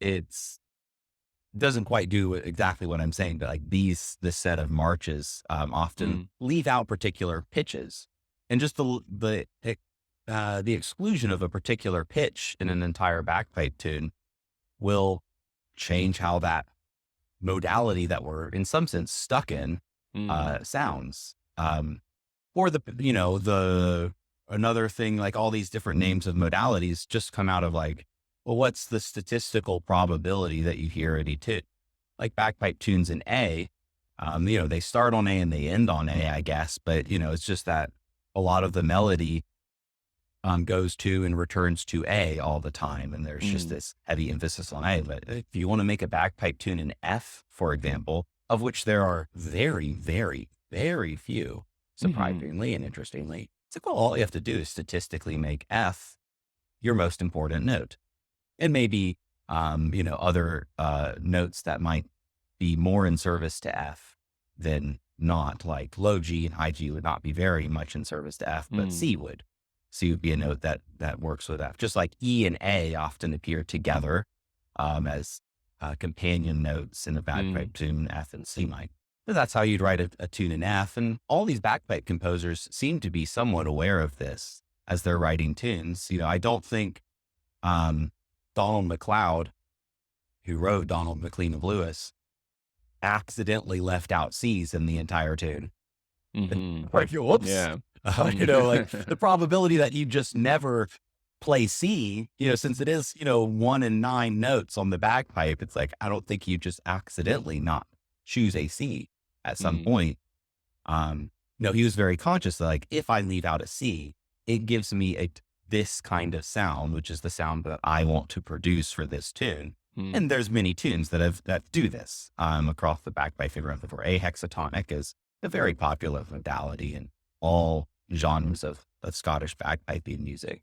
it's doesn't quite do exactly what I'm saying, but like this set of marches often
Mm,
leave out particular pitches, and just the exclusion of a particular pitch in an entire bagpipe tune will change how that modality that we're in some sense stuck in
mm,
sounds. Or the another thing, like all these different names of modalities just come out of like, well, what's the statistical probability that you hear any tune? Like bagpipe tunes in A, they start on A and they end on A, I guess, but it's just that a lot of the melody goes to and returns to A all the time. And there's just
mm,
this heavy emphasis on A. But if you want to make a bagpipe tune in F, for example, of which there are very, very, very few,
mhm,
surprisingly and interestingly, it's like, well, all you have to do is statistically make F your most important note. And maybe, other notes that might be more in service to F than not, like low G and high G would not be very much in service to F, but
mm,
C would. C would be a note that works with F. Just like E and A often appear together as companion notes in a
mm,
bagpipe tune, F and C might. So that's how you'd write a tune in F. And all these bagpipe composers seem to be somewhat aware of this as they're writing tunes. I don't think um, Donald McLeod, who wrote Donald McLean of Lewis, accidentally left out C's in the entire tune.
mhm.
Like, whoops.
Yeah.
Like the probability that you just never play C, since it is, 1 in 9 notes on the bagpipe, it's like, I don't think you just accidentally not choose a C at some
Mm,
point. No, he was very conscious that like, if I leave out a C, it gives me this kind of sound, which is the sound that I want to produce for this tune.
mm.
And there's many tunes that do this across the bagpipe repertoire. A hexatonic is a very popular modality in all genres of Scottish bagpiping music.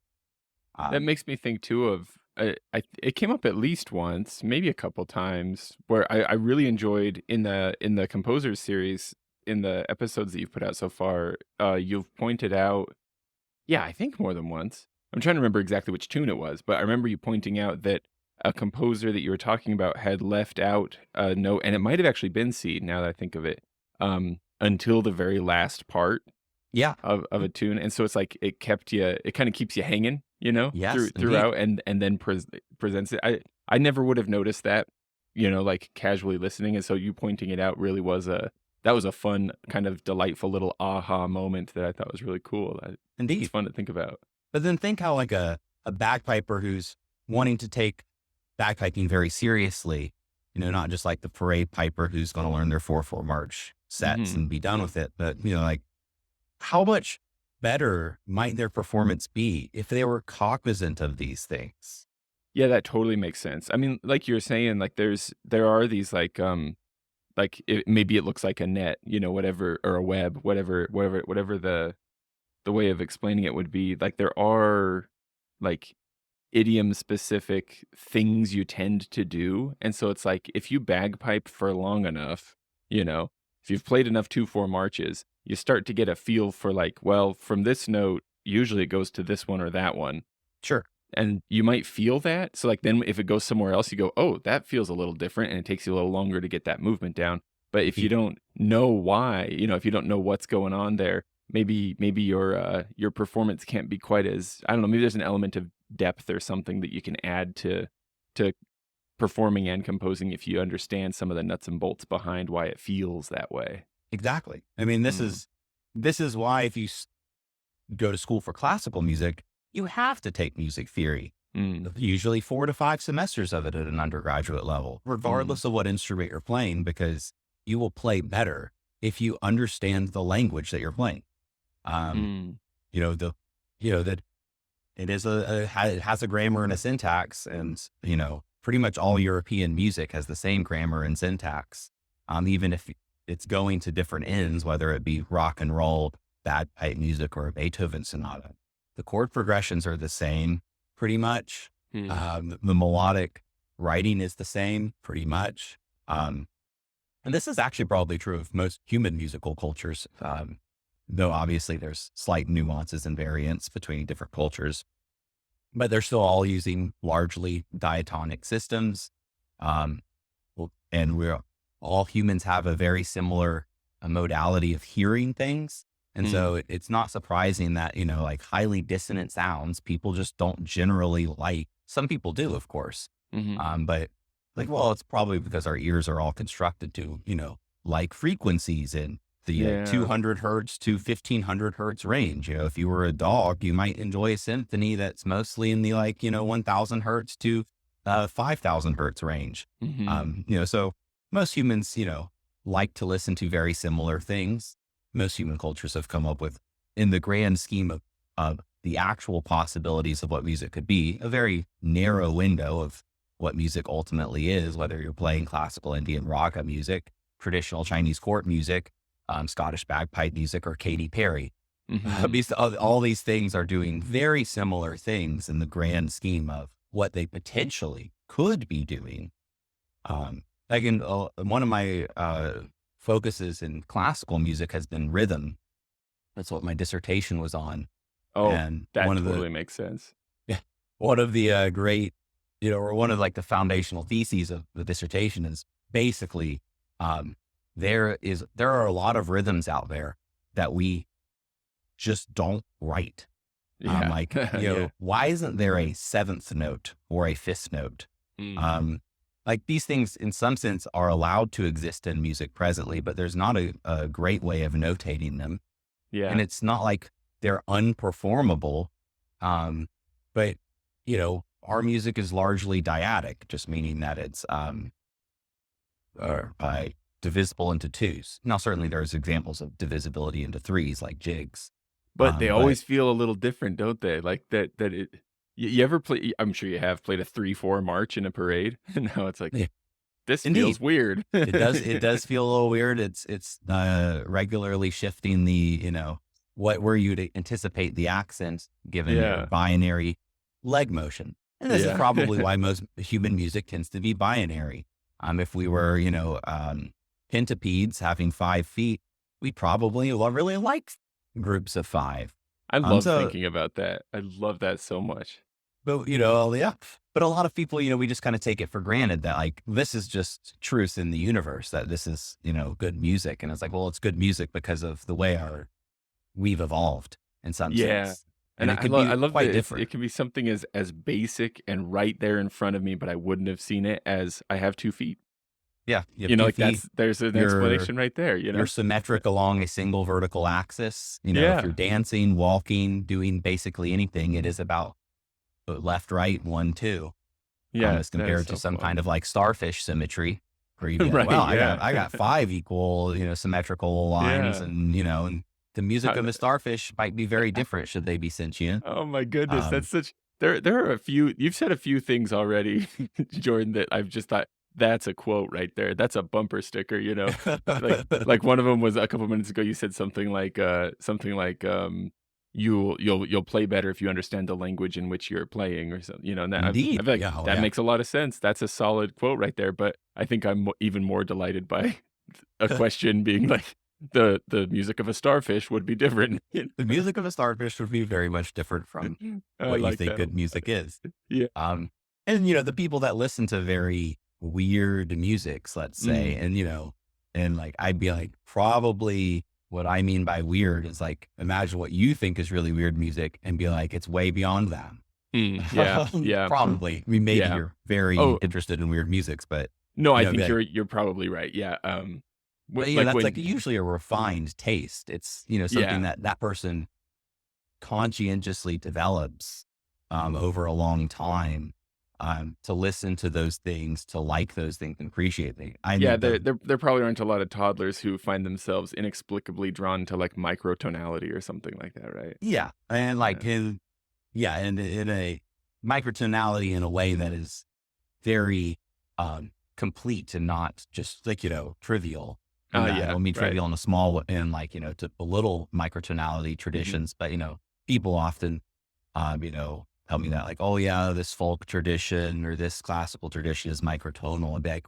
That
Um,
makes me think too of it came up at least once, maybe a couple times, where I really enjoyed in the composers series, in the episodes that you've put out so far, you've pointed out, yeah, I think more than once. I'm trying to remember exactly which tune it was, but I remember you pointing out that a composer that you were talking about had left out a note, and it might have actually been C, now that I think of it, until the very last part
yeah.
of a tune, and so it's like it kinda keeps you hanging,
Yes, indeed.
throughout, and then presents it. I never would have noticed that, like, casually listening, and so you pointing it out really was that was a fun, kind of delightful little aha moment that I thought was really cool. It's
Indeed.
fun to think about.
But then think how like a bagpiper who's wanting to take bagpiping very seriously, not just like the parade piper who's going to learn their 4/4 march sets
Mhm.
and be done with it, but like how much better might their performance be if they were cognizant of these things?
Yeah, that totally makes sense. I mean, like you were saying, like, there are these, like, maybe it looks like a net, whatever, or a web, whatever the way of explaining it would be. Like, there are, like, idiom specific things you tend to do, and so it's like, if you bagpipe for long enough, you know, if you've played enough 2/4 marches, you start to get a feel for, like, well, from this note, usually it goes to this one or that one,
Sure.
and you might feel that, so, like, then if it goes somewhere else, you go, "Oh, that feels a little different," and it takes you a little longer to get that movement down, but if you
He-
don't know why, if you don't know what's going on there, maybe your performance can't be quite as, I don't know, maybe there's an element of depth or something that you can add to performing and composing if you understand some of the nuts and bolts behind why it feels that way.
Exactly. I mean, this
Mm,
is this is why if you go to school for classical music, you have to take music theory.
mm,
Usually 4 to 5 semesters of it at an undergraduate level,
mm,
regardless of what instrument you're playing, because you will play better if you understand the language that you're playing. Um,
mm,
you know, the, you know, that it has a grammar and a syntax, and pretty much all European music has the same grammar and syntax. Even if it's going to different ends, whether it be rock and roll, bagpipe music, or a Beethoven sonata, the chord progressions are the same pretty much.
Hmm.
The melodic writing is the same pretty much. And this is actually probably true of most human musical cultures, though obviously there's slight nuances and variants between different cultures, but they're still all using largely diatonic systems. Um, and all humans have a very similar modality of hearing things. And
Hmm.
so it's not surprising that, like highly dissonant sounds, people just don't generally like. Some people do, of course.
Hmm.
But like, well, it's probably because our ears are all constructed to, like frequencies in the
Yeah.
200 hertz to 1500 hertz range. If you were a dog, you might enjoy a symphony that's mostly in the 1000 hertz to 5000 hertz range.
Hmm.
So most humans, like to listen to very similar things. Most human cultures have come up with, in the grand scheme of the actual possibilities of what music could be, a very narrow window of what music ultimately is, whether you're playing classical Indian raga music, traditional Chinese court music, Scottish bagpipe music, or Katy Perry.
Hmm.
All these things are doing very similar things in the grand scheme of what they potentially could be doing. Again, one of my focuses in classical music has been rhythm. That's what my dissertation was on.
Oh,
And
that totally makes sense.
yeah, one of the great, or one of like the foundational theses of the dissertation is basically, um, there are a lot of rhythms out there that we just don't write.
Yeah. Yeah.
Why isn't there a seventh note or a fifth note?
Mm.
Um, like these things in some sense are allowed to exist in music presently, but there's not a great way of notating them. And
Yeah.
it's not like they're unperformable. Um, but our music is largely dyadic, just meaning that it's, divisible into twos. Now, certainly there's examples of divisibility into threes, like jigs.
But they
But
always feel a little different, don't they? Like that it you ever play I'm sure you have played a 3/4 march in a parade, and now it's like,
yeah,
"This feels
indeed,
weird."
it does feel a little weird. It's regularly shifting the, where you'd anticipate the accent given your
Yeah.
binary leg motion. And this is
Yeah.
probably why most human music tends to be binary. If we were, pentapedes having 5 feet, we'd probably really like groups of five.
I love
So,
thinking about that. I love that so much.
but yeah, but a lot of people, we just kind of take it for granted that like this is just truth in the universe, that this is, good music. And it's like, well, it's good music because of the way we've evolved in some
Yeah.
sense.
And
And it could be
I love
quite
that
different.
it can be something as basic and right there in front of me, but I wouldn't have seen it as I have 2 feet.
Yeah. You have two
Like,
feet.
there's an
You're
explanation right there, you
You're
know?
symmetric along a single vertical axis. If you're
Yeah.
dancing, walking, doing basically anything, it is about left, right, 1, 2,
Yeah,
as
that is
compared to
so
some kind
fun.
of like starfish symmetry where you'd be like,
Right,
well,
yeah.
I got 5 equal, symmetrical lines,
Yeah.
and the music
How
of a starfish might be very different should they be sentient.
oh my goodness,
Um,
that's such there are a few you've said a few things already, Jordan, that I've just thought, "That's a quote right there. That's a bumper sticker," you know? Like one of them was a couple minutes ago, you said something like, "You'll play better if you understand the language in which you're playing," or something, and that I
Indeed.
feel like
Yeah. Oh,
that
yeah.
makes a lot of sense. That's a solid quote right there, but I think I'm even more delighted by a question being like, "The music of a starfish would be different."
The music of a starfish would be very much different from
I
what you
like
think
that a
good
lot.
music is.
Yeah.
Um, and the people that listen to very weird musics, let's say,
Mm.
and like I'd be like, probably what I mean by weird is like imagine what you think is really weird music and be like, it's way beyond that.
Mm. Yeah, yeah,
Probably. I mean, maybe
yeah.
you're very
Oh,
interested in weird musics, but
no, I
be
think
like,
you're probably right, yeah,
but
like
that's like
when
usually a refined taste. It's, something
yeah,
that person conscientiously develops over a long time, to listen to those things, to like those things and appreciate them. I
yeah,
think the
there probably aren't a lot of toddlers who find themselves inexplicably drawn to, like, microtonality or something like that, right?
yeah, and like
Yeah.
yeah, and in a microtonality in a way that is very complete and not just like, trivial.
Oh,
And I
yeah,
don't mean
right.
trivial in a small and like, to belittle microtonality
Mhm.
traditions, but people often tell me that like, oh yeah, this folk tradition or this classical tradition is microtonal. And be like,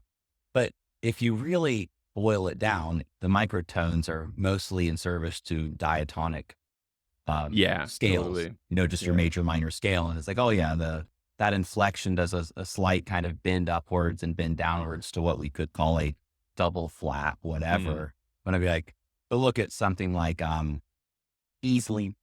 but if you really boil it down, the microtones are mostly in service to diatonic
Yeah,
scales,
totally.
just your
Yeah.
major minor scale. And it's like, oh yeah, that inflection does a slight kind of bend upwards and bend downwards to what we could call a double flat,
Mm.
whatever. But I'd be like, but look at something like easily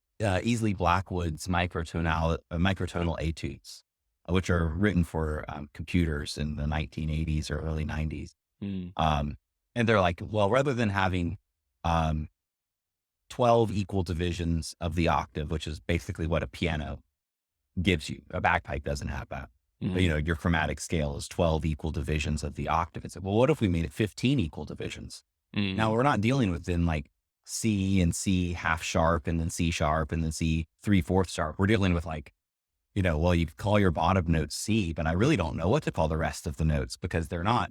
easily Blackwood's microtonal etudes, which are written for computers in the 1980s or early 90s.
Mm.
Um, and they're like, well, rather than having um, 12 equal divisions of the octave, which is basically what a piano gives you. A bagpipe doesn't have that. But,
Mhm.
your chromatic scale is 12 equal divisions of the octave. It's like, well, what if we made it 15 equal divisions? Now
Mm.
we're not dealing with in like C and C half sharp and then C sharp and then C 3/4 sharp. We're dealing with like, well, you could call your bottom note C, but I really don't know what to call the rest of the notes because they're not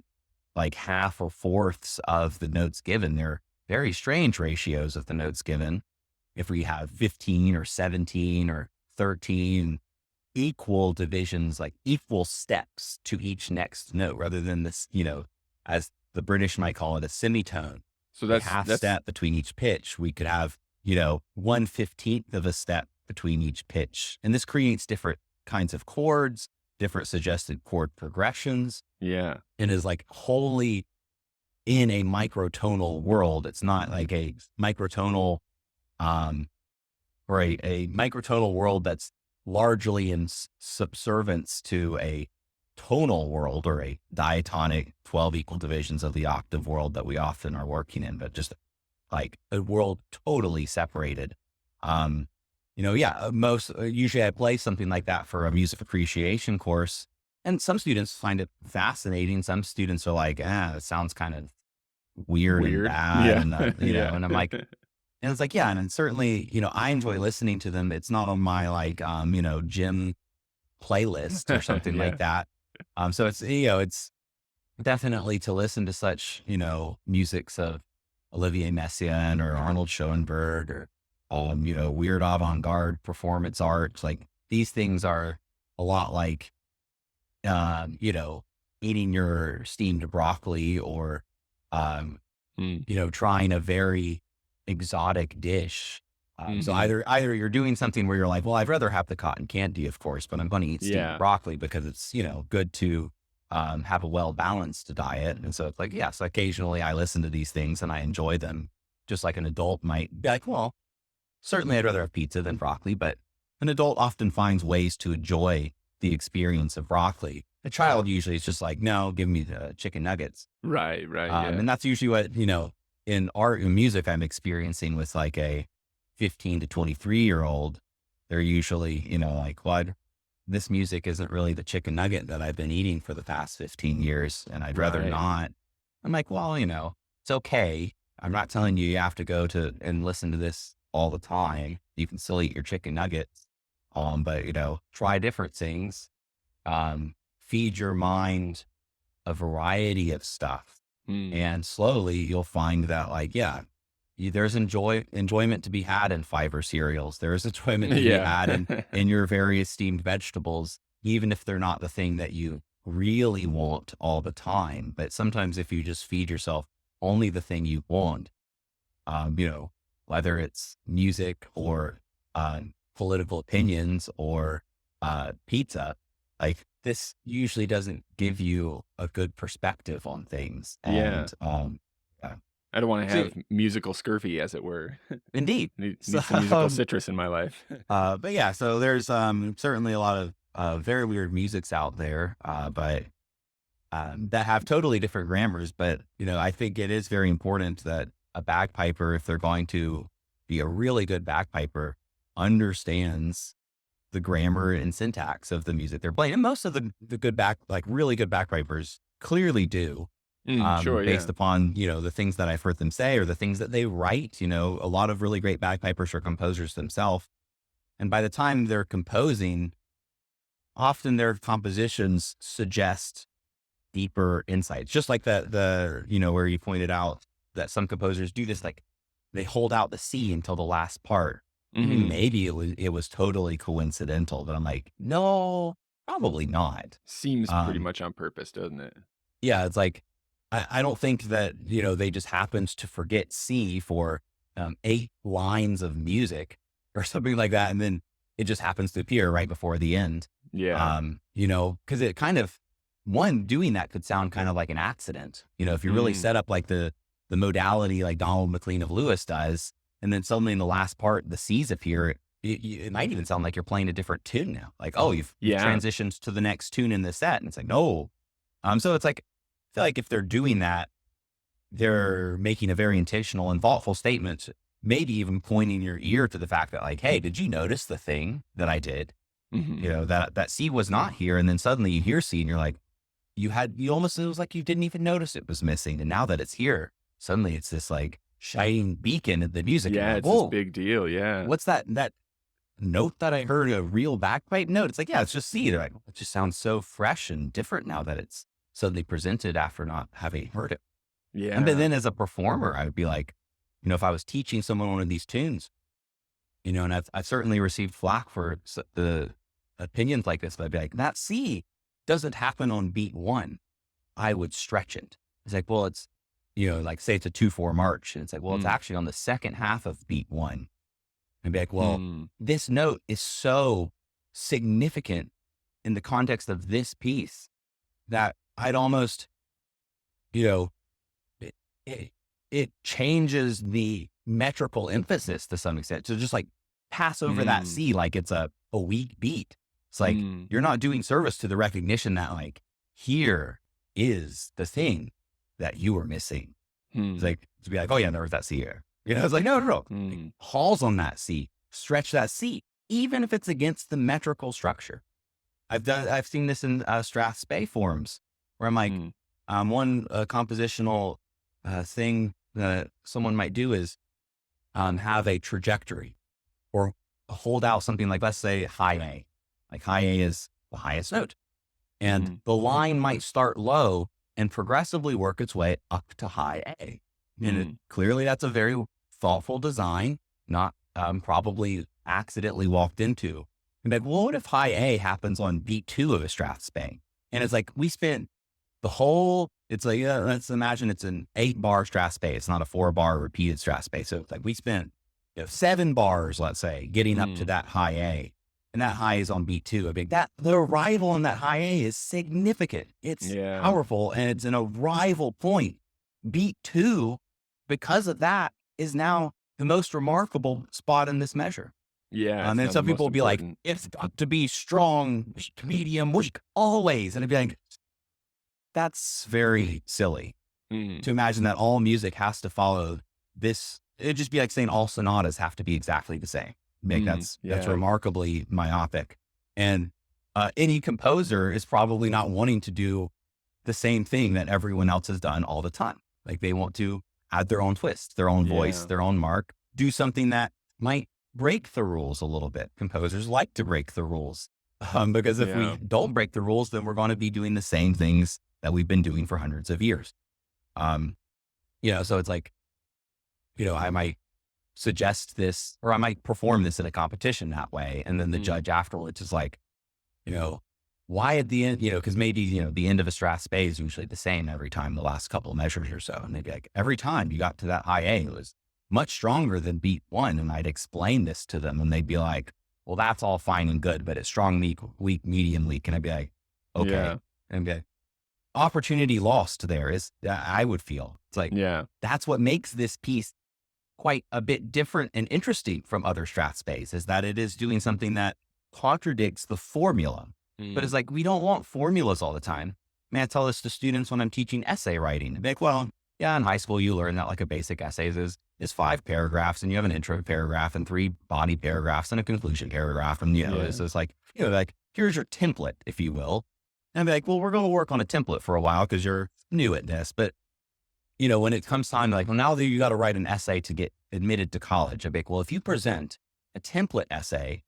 like half or fourths of the notes given. They're very strange ratios of the notes given. If we have 15 or 17 or 13 equal divisions, like equal steps to each next note, rather than this, as the British might call it, a semitone,
So
a
that's
half
that's
step between each pitch. We could have, 1/15th of a step between each pitch. And this creates different kinds of chords, different suggested chord progressions,
yeah.
and is like wholly in a microtonal world. It's not like a microtonal, um, or a microtonal world that's largely in subservience to a tonal world or a diatonic 12 equal divisions of the octave world that we often are working in, but just like a world totally separated. Um, yeah, usually I play something like that for a music appreciation course, and some students find it fascinating. Some students are like, it sounds kind of weird and
Weird.
bad.
Yeah.
And,
Yeah.
and I'm like, and it's like, yeah. And certainly, I enjoy listening to them. It's not on my like, gym playlist or something like
Yeah.
that. So it's definitely to listen to such, musics of Olivier Messiaen or Arnold Schoenberg or, weird avant-garde performance art. Like these things are a lot like, eating your steamed broccoli or, um,
Mm.
trying a very exotic dish. So
Mhm.
either you're doing something where you're like, well, I'd rather have the cotton candy, of course, but I'm going to eat steamed
Yeah.
broccoli because it's, good to have a well-balanced diet. And so it's like, yes, occasionally I listen to these things and I enjoy them just like an adult might be like, well, certainly I'd rather have pizza than broccoli, but an adult often finds ways to enjoy the experience of broccoli. A child usually is just like, no, give me the chicken nuggets.
Right, right, yeah.
And that's usually what, in art and music I'm experiencing with like a 15 to 23-year-old. They're usually, like, what? This music isn't really the chicken nugget that I've been eating for the past 15 years, and I'd rather
Right.
not. I'm like, well, it's okay. I'm not telling you you have to go to and listen to this all the time. You can still eat your chicken nuggets. But try different things. Feed your mind a variety of stuff.
Mm.
And slowly you'll find that like, yeah, there's enjoyment to be had in fiber cereals. There is enjoyment to be
Yeah.
had in your various steamed vegetables, even if they're not the thing that you really want all the time. But sometimes if you just feed yourself only the thing you want, whether it's music or political opinions or pizza, like this usually doesn't give you a good perspective on things.
Yeah.
And yeah.
I don't wanna
So,
have musical scurvy, as it were.
indeed. So,
Need some musical citrus in my life.
but yeah, so there's certainly a lot of very weird musics out there, but that have totally different grammars. But I think it is very important that a bagpiper, if they're going to be a really good bagpiper, understands the grammar and syntax of the music they're playing. And most of the good like really good bagpipers clearly do,
Sure,
based
yeah.
upon, the things that I've heard them say or the things that they write. A lot of really great bagpipers are composers themselves. And by the time they're composing, often their compositions suggest deeper insights. Just like where you pointed out that some composers do this, like they hold out the C until the last part. I mean,
Mhm.
maybe it was totally coincidental, but I'm like, no, probably not.
Seems pretty
Um,
much on purpose, doesn't it?
yeah, it's like, I don't think that, they just happened to forget C for 8 lines of music or something like that. And then it just happens to appear right before the end.
Yeah.
Cause it kind of, one doing that could sound kind of like an accident. If you really
Mm.
set up like the modality like Donald McLean of Lewis does, and then suddenly in the last part, the C's appear, it might even sound like you're playing a different tune now. Like, oh, you've
Yeah.
transitioned to the next tune in the set. And it's like, no. So it's like, I feel like if they're doing that, they're making a very intentional and thoughtful statement, maybe even pointing your ear to the fact that like, hey, did you notice the thing that I did?
Mhm.
That C was not here. And then suddenly you hear C and you're like, it was like you didn't even notice it was missing. And now that it's here, suddenly it's this like shining beacon in the music. And you're
Yeah,
like,
it's this
whoa,
big deal, yeah.
what's that note that I heard, a real bagpipe note? It's like, yeah, it's just C. They're like, it just sounds so fresh and different now that it's suddenly presented after not having heard it. And but
Yeah.
then as a performer, I would be like, if I was teaching someone one of these tunes, and I've certainly received flack for the opinions like this, but I'd be like, that C doesn't happen on beat one. I would stretch it. It's like, well, it's, like say it's a 2/4 march. And it's like, well, it's
Mm.
actually on the second half of beat one. And be like, well,
Mm.
this note is so significant in the context of this piece that I'd almost, you know, it, it, it changes the metrical emphasis to some extent. To just like pass over that
Mm.
C like it's a weak beat. It's like
Mm.
you're not doing service to the recognition that like here is the thing that you were missing. It's
Hmm.
like to be like, oh yeah, there was that C here. It's like, no, no, no. Like,
Mm.
pause on that C, stretch that C, even if it's against the metrical structure. I've seen this in Strathspey forums where I'm like,
Mm.
one compositional thing that someone might do is have a trajectory or hold out something like, let's say high A. Like high A is the highest note. And
Mm.
the line might start low and progressively work its way up to high A. And
Mm.
clearly that's a very thoughtful design, not probably accidentally walked into. And like, well, what if high A happens on beat two of a Strathspey? And it's like, we spent it's like, let's imagine it's an 8-bar Strathspey. It's not a 4-bar repeated Strathspey. So it's like we spent 7 bars, let's say, getting up to
Mm.
that high A. And that high is on beat two. I mean, the arrival on that high A is significant. It's
Yeah.
powerful and it's an arrival point. Beat two, because of that, is now the most remarkable spot in this measure.
Yeah, it's
And
now the
some people
most
will be like,
important.
it's got to be strong, weak, medium, weak, always. And I'd be like, that's very silly
Mm.
to imagine that all music has to follow this. It'd just be like saying all sonatas have to be exactly the same. Like
Mm.
that's
Yeah.
remarkably myopic. And any composer is probably not wanting to do the same thing that everyone else has done all the time. Like they want to add their own twist, their own voice,
Yeah.
their own mark, do something that might break the rules a little bit. Composers like to break the rules because if we
Yeah.
don't break the rules, then we're going to be doing the same things that we've been doing for hundreds of years. Um, so it's like, I might suggest this or I might perform this in a competition that way. And then the
Mm.
judge afterwards is like, you know, why at the end, because maybe, the end of a Strathspey is usually the same every time, the last couple of measures or so. And they'd be like, every time you got to that high A, it was much stronger than beat one. And I'd explain this to them and they'd be like, well, that's all fine and good, but it's strong, weak, medium, weak. And I'd be like, okay.
Yeah.
And I'd be like, opportunity lost there is, I would feel it's like,
Yeah.
that's what makes this piece quite a bit different and interesting from other Strathspeys is that it is doing something that contradicts the formula. But it's
Mm.
like, we don't want formulas all the time. Man, I tell this to students when I'm teaching essay writing. They're like, well, yeah, in high school, you learn that like a basic essay is 5 paragraphs and you have an intro paragraph and 3 body paragraphs and a conclusion paragraph. And,
Yeah.
it's like, like, here's your template, if you will. And I'd be like, well, we're going to work on a template for a while because you're new at this. But, when it comes time, like, well, now that you got to write an essay to get admitted to college, I'd be like, well, if you present a template essay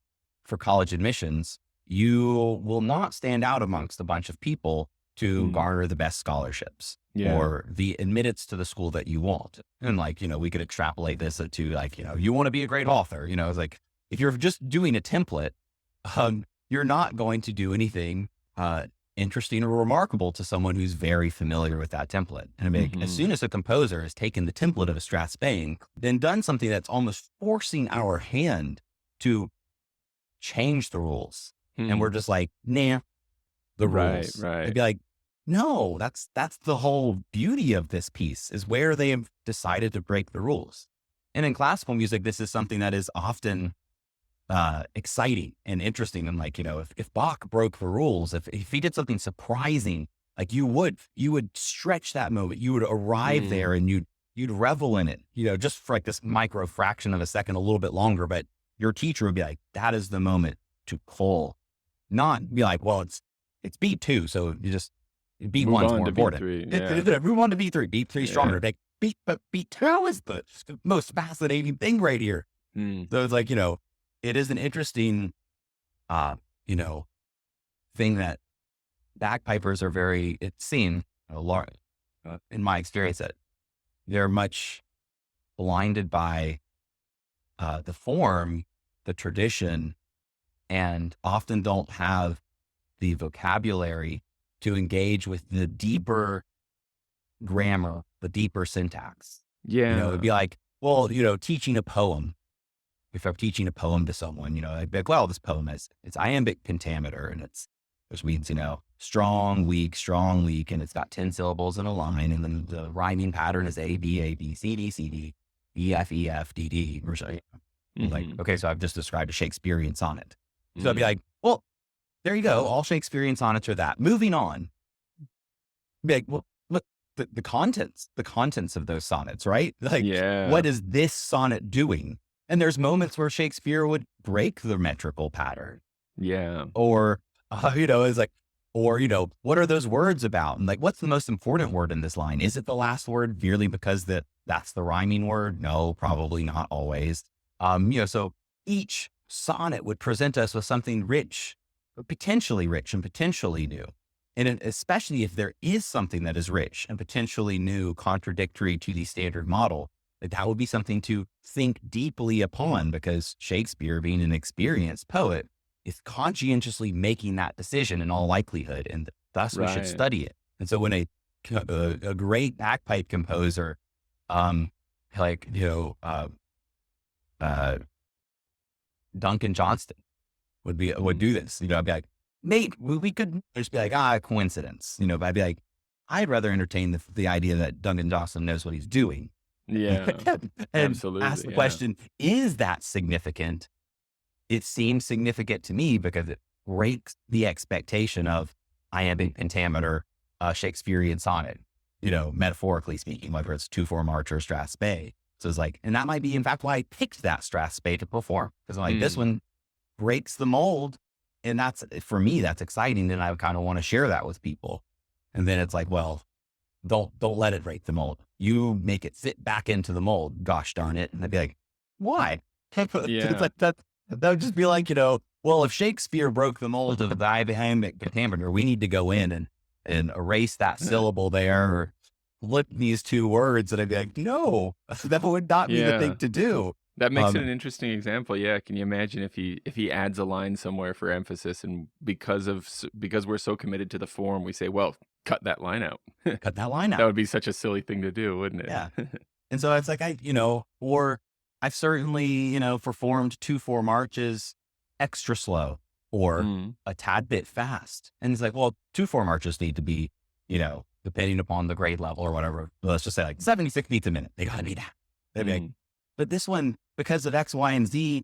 for college admissions, you will not stand out amongst a bunch of people to
Mm.
garner the best scholarships
Yeah.
or the admittance to the school that you want. And like, we could extrapolate this to like, you want to be a great author, it's like, if you're just doing a template, you're not going to do anything, interesting or remarkable to someone who's very familiar with that template. And I mean, as
Mhm.
soon as a composer has taken the template of a Strathspey, then done something that's almost forcing our hand to change the rules. And
Hmm.
we're just like, nah, the
Right,
rules. They'd
right.
be like, no, that's the whole beauty of this piece is where they have decided to break the rules. And in classical music, this is something that is often exciting and interesting. And like, if Bach broke the rules, if he did something surprising, like you would stretch that moment, you would arrive
Mm.
there and you'd revel in it, just for like this micro fraction of a second, a little bit longer, but your teacher would be like, that is the moment to pull, not be like, well, it's beat two. So you just beat
Move
one's
on
more
to beat
important.
3, yeah.
We want to beat three, beat three
Yeah.
stronger. Like but beat two is the most fascinating thing right here.
Mm.
So it's like, it is an interesting, uh, you know, thing that bagpipers are very, it's seen a lot, in my experience, that they're much blinded by, the form, the tradition, and often don't have the vocabulary to engage with the deeper grammar, the deeper syntax. It'd
Yeah.
be like, well, teaching a poem. If I'm teaching a poem to someone, I'd be like, well, this poem it's iambic pentameter and which means, strong, weak, and it's got 10 syllables in a line. And then the rhyming pattern is A, B, C, D, C, D, E, F, D, D, or so. Like,
Mhm.
okay, so I've just described a Shakespearean sonnet. So I'd be
Mm.
like, well, there you go. All Shakespearean sonnets are that. Moving on. Be like, well, look, the contents of those sonnets, right? Like,
Yeah.
what is this sonnet doing? And there's moments where Shakespeare would break the metrical pattern,
Yeah.
or, it's like, or, what are those words about? And like, what's the most important word in this line? Is it the last word merely because that's the rhyming word? No, probably not always. So each sonnet would present us with something rich and potentially new. And especially if there is something that is rich and potentially new, contradictory to the standard model, that would be something to think deeply upon, because Shakespeare, being an experienced poet, is conscientiously making that decision in all likelihood. And thus we should
Right.
study it. And so when a great bagpipe composer, like, uh, Duncan Johnston would
Mm.
do this. I'd be like, mate, we could just be like, coincidence. But I'd be like, I'd rather entertain the idea that Duncan Johnson knows what he's doing,
Yeah.
and ask
Absolutely,
the
yeah.
question, is that significant? It seems significant to me because it breaks the expectation of iambic pentameter, Shakespearean sonnet, metaphorically speaking, whether it's 2/4 March or Strathspey. So it's like, and that might be in fact why I picked that Strathspey to perform, because I'm like, this
Mm.
one breaks the mold. And that's, for me, that's exciting. And I kind of want to share that with people. And then it's like, well, don't let it break the mold. You make it fit back into the mold. Gosh darn it. And I'd be like, why? It's
Yeah.
like that would just be like, well, if Shakespeare broke the mold of the iambic pentameter, we need to go in and erase that syllable there, or flip these two words. And I'd be like, no, that would not be the thing
Yeah.
to do.
That makes it
Um,
an interesting example, yeah. Can you imagine if he adds a line somewhere for emphasis, and because we're so committed to the form, we say, "Well, cut that line out."
cut that line
That
out.
would be such a silly thing to do, wouldn't
Yeah.
it?
And so it's like, or I've certainly, performed 2/4 marches extra slow or
Mm.
a tad bit fast. And it's like, well, 2/4 marches need to be, depending upon the grade level or whatever, let's just say like 76 beats a minute. They gotta be that. They'd be like,
Mm.
but this one, because of X, Y, and Z,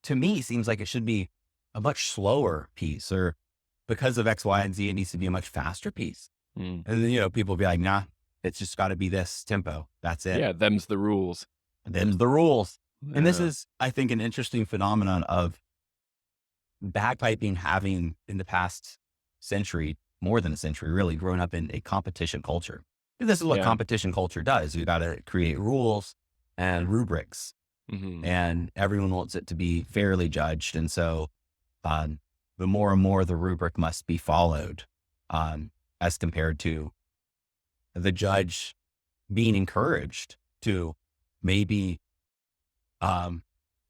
to me seems like it should be a much slower piece, or because of X, Y, and Z, it needs to be a much faster piece.
Mm.
And then, people be like, nah, it's just got to be this tempo. That's it.
Yeah, them's the rules.
Them's the rules. And this
Yeah.
is, I think, an interesting phenomenon of bagpiping having in the past century, more than a century, really grown up in a competition culture. And this is what
Yeah.
competition culture does. You got to create rules and rubrics.
Mhm.
and everyone wants it to be fairly judged. And so, the more and more the rubric must be followed, as compared to the judge being encouraged to maybe, um,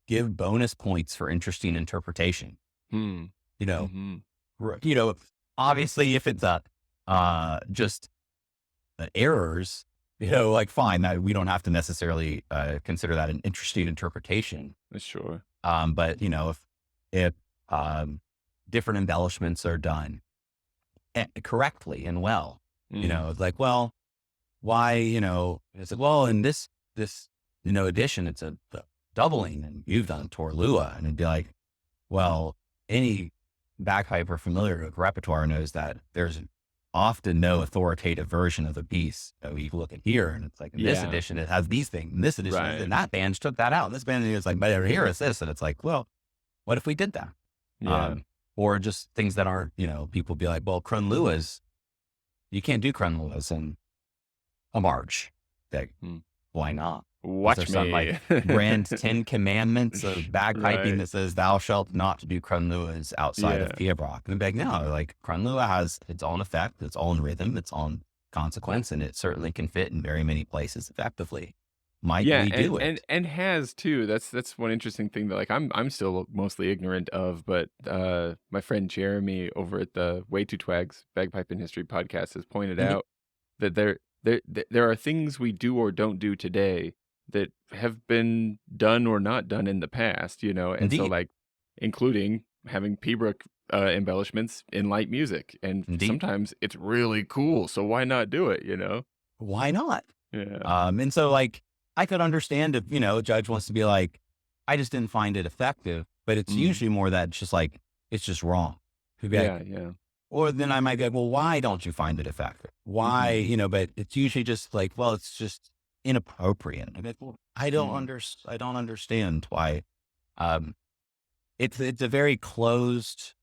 give bonus points for interesting interpretation.
Hmm.
You know,
Mhm.
you know, obviously if it's just errors, like fine, that we don't have to necessarily, consider that an interesting interpretation.
Sure.
But if, um, different embellishments are done correctly and well,
Mm.
it's like, well, why, it's like, well, in this, edition, it's a doubling and you've done Torlua. And it'd be like, well, any bagpiper familiar with repertoire knows that there's often no authoritative version of the piece. You look at here and it's like, in this
Yeah.
edition, it has these things. In this edition,
Right.
and that band took that out. This band is like, but here is this. And it's like, well, what if we did that?
Yeah.
Um, or just things that aren't, people be like, well, Cronlua's, you can't do Cronlua's in a march. Like,
Hmm.
why not? Is there
Watch
some like
me.
grand 10 commandments of bagpiping
Right.
that says thou shalt not do Cronlua's outside of
Yeah.
Pibroch? And be like, no, like Cronlua has its own effect, its own rhythm, its own consequence, and it certainly can fit in very many places effectively. Might
Yeah,
we
and
do
and
it?
and has too. That's one interesting thing that, like, I'm still mostly ignorant of, but, my friend Jeremy over at the Way Too Twags Bagpipe and History podcast has pointed
Indeed.
out that there are things we do or don't do today that have been done or not done in the past, and so,
Indeed.
like, including having Pibroch, embellishments in light music, and
Indeed.
sometimes it's really cool, so why not do it,
Why not?
Yeah.
And so like, I could understand if, a judge wants to be like, I just didn't find it effective, but it's
Mm.
usually more that it's just like, it's just wrong. He'd be like,
Yeah, yeah.
or then I might be like, well, why don't you find it effective? Why,
Mhm.
but it's usually just like, well, it's just inappropriate. I'm like, well,
Mm.
I don't understand why. Um, it's a very closed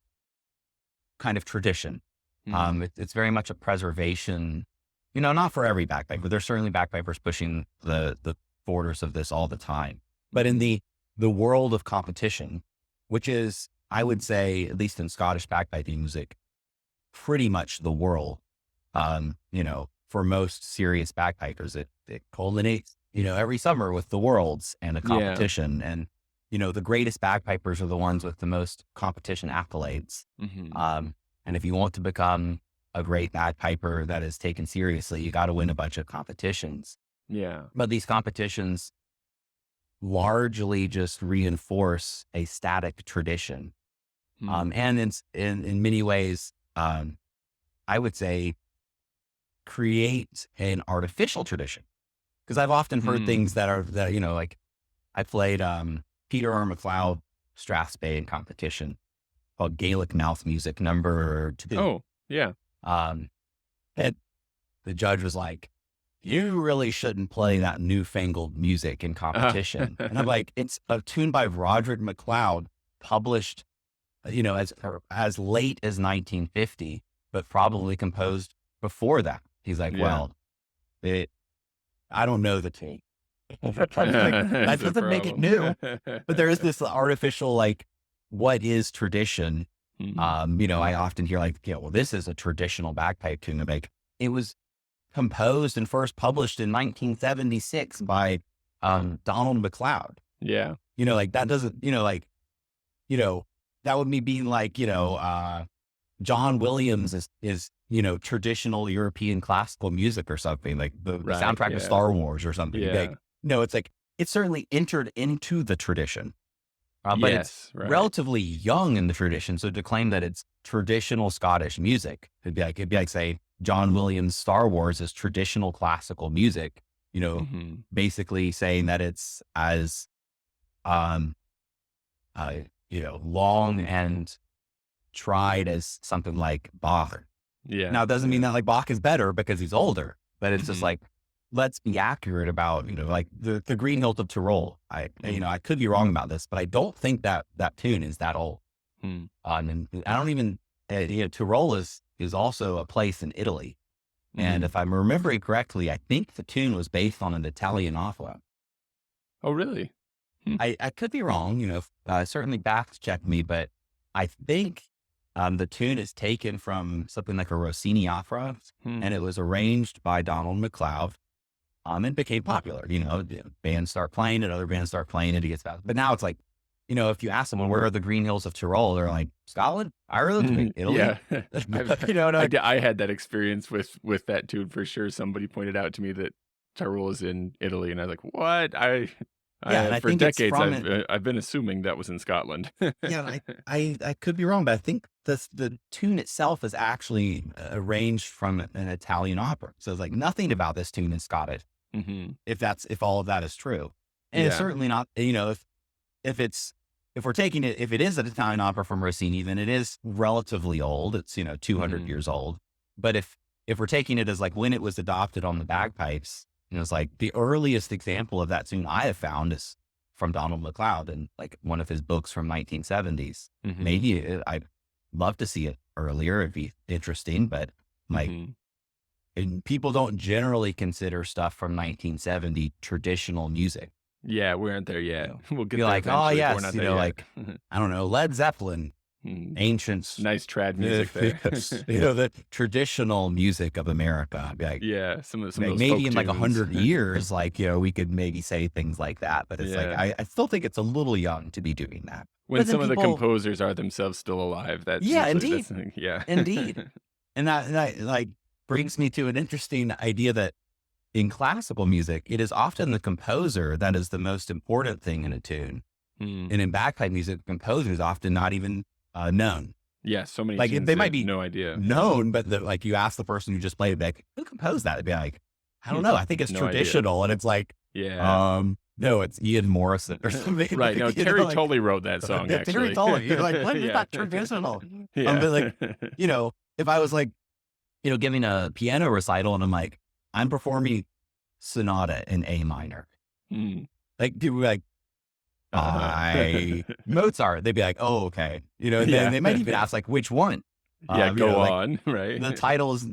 kind of tradition.
Mm.
It's very much a preservation, not for every bagpiper. There's certainly bagpipers pushing the borders of this all the time. But in
Mhm.
the world of competition, which is, I would say, at least in Scottish bagpiping music, pretty much the world, for most serious bagpipers, it culminates, every summer with the worlds and a
Yeah.
competition. And, the greatest bagpipers are the ones with the most competition accolades.
Mhm.
Um, and if you want to become a great bagpiper that is taken seriously, you got to win a bunch of competitions.
Yeah.
But these competitions largely just reinforce a static tradition.
Mm.
And in many ways, I would say create an artificial tradition. Because I've often heard
Mm.
things that, like I played Peter R. MacLeod Strathspey in competition called Gaelic Mouth Music #2.
Oh, yeah.
Um, and the judge was like, you really shouldn't play that newfangled music in
Uh,
competition. And I'm like, it's a tune by Roderick MacLeod, published, as late as 1950, but probably composed before that. He's like,
yeah.
well, it, I don't know the tune. Like, that
That's a
doesn't make it
problem.
new. But there is this artificial, like, what is tradition?
Mhm.
I often hear like, well, this is a traditional bagpipe tune. I'm like, it was composed and first published in 1976 by Donald MacLeod.
Yeah.
Like that doesn't, you know, that would me being like, John Williams is, traditional European classical music or something, like the
Right,
soundtrack of
yeah.
Star Wars or something. You'd be like,
Yeah.
no, it's like, it's certainly entered into the tradition, but it's
Yes, right.
relatively young in the tradition. So to claim that it's traditional Scottish music, it'd be like saying John Williams' Star Wars is traditional classical music,
Mhm.
basically saying that it's as, um, long and tried as something like Bach.
Yeah,
Now, it doesn't mean
yeah.
that like Bach is better because he's older, but it's just
Mhm.
like, let's be accurate about, like the Green Hilt of Tyrol.
Mm.
I could be wrong about this, but I don't think that tune is that old.
Mm.
And I don't even, Tyrol is also a place in Italy. And
Mhm.
if I'm remembering correctly, I think the tune was based on an Italian opera.
Oh, really? Hmm.
I could be wrong, certainly fact check me, but I think the tune is taken from something like a Rossini opera, and
Hmm.
it was arranged by Donald McLeod. And became popular, bands start playing it, other bands start playing it, it gets back. But now it's like, if you ask someone, where are the Green Hills of Tyrol? They're like, Scotland, Ireland, wait, Italy?
Yeah. I've
Like,
I had that experience with that tune for sure. Somebody pointed out to me that Tyrol is in Italy, and I was like, "What?"
yeah. And I
For
think it's
decades,
from it.
I've been assuming that was in Scotland.
Yeah. I could be wrong, but I think the tune itself is actually arranged from an Italian opera. So it's like nothing about this tune is Scottish,
Mhm.
if all of that is true. And it's
Yeah.
certainly not, if it's, if we're taking it, if it is an Italian opera from Rossini, then it is relatively old. It's, 200
Mhm.
years old. But if we're taking it as like when it was adopted on the bagpipes, it's like the earliest example of that tune I have found is from Donald McLeod and like one of his books from 1970s.
Mhm.
Maybe I'd love to see it earlier. It'd be interesting, but like,
Mhm.
and people don't generally consider stuff from 1970 traditional music.
Yeah, we aren't there yet. We'll
Be
get there
like, oh
eventually, but we're
yes,
not there yet.
like, I don't know, Led Zeppelin,
Mm.
ancients,
Nice trad music there.
yes, the traditional music of America. I'd be
Yeah, some of
like
those
maybe
folk
in like
tunes.
100 years, like, we could maybe say things like that, but it's like,
Yeah.
I still think it's a little young to be doing that.
When
But then
some of the
people,
composers are themselves still alive, that's
yeah,
usually
indeed,
that's the thing, yeah.
indeed. And that like brings me to an interesting idea that in classical music, it is often the composer that is the most important thing in a tune.
Mm.
And in bagpipe music, the composer is often not even known.
Yeah, so many
Like
tunes
they
that
might
have
be
no idea.
known, but like you ask the person who just played it, like, who composed that? They'd be like, I don't
Hmm,
know. I think it's
no idea.
traditional. And it's like,
Yeah.
no, it's Ian Morrison or something.
Right, no,
Like,
Terry
like
Totally wrote that song,
Terry
actually.
told you, like, what is
Yeah.
that traditional?
Yeah.
But like, if I was like, giving a piano recital and I'm like, I'm performing sonata in A minor.
Mm.
Like, people be like,
Uh-huh.
by Mozart. They'd be like, oh, okay. And then
Yeah.
they might even ask like, which one?
Yeah, go
Like
on,
the
right?
title is,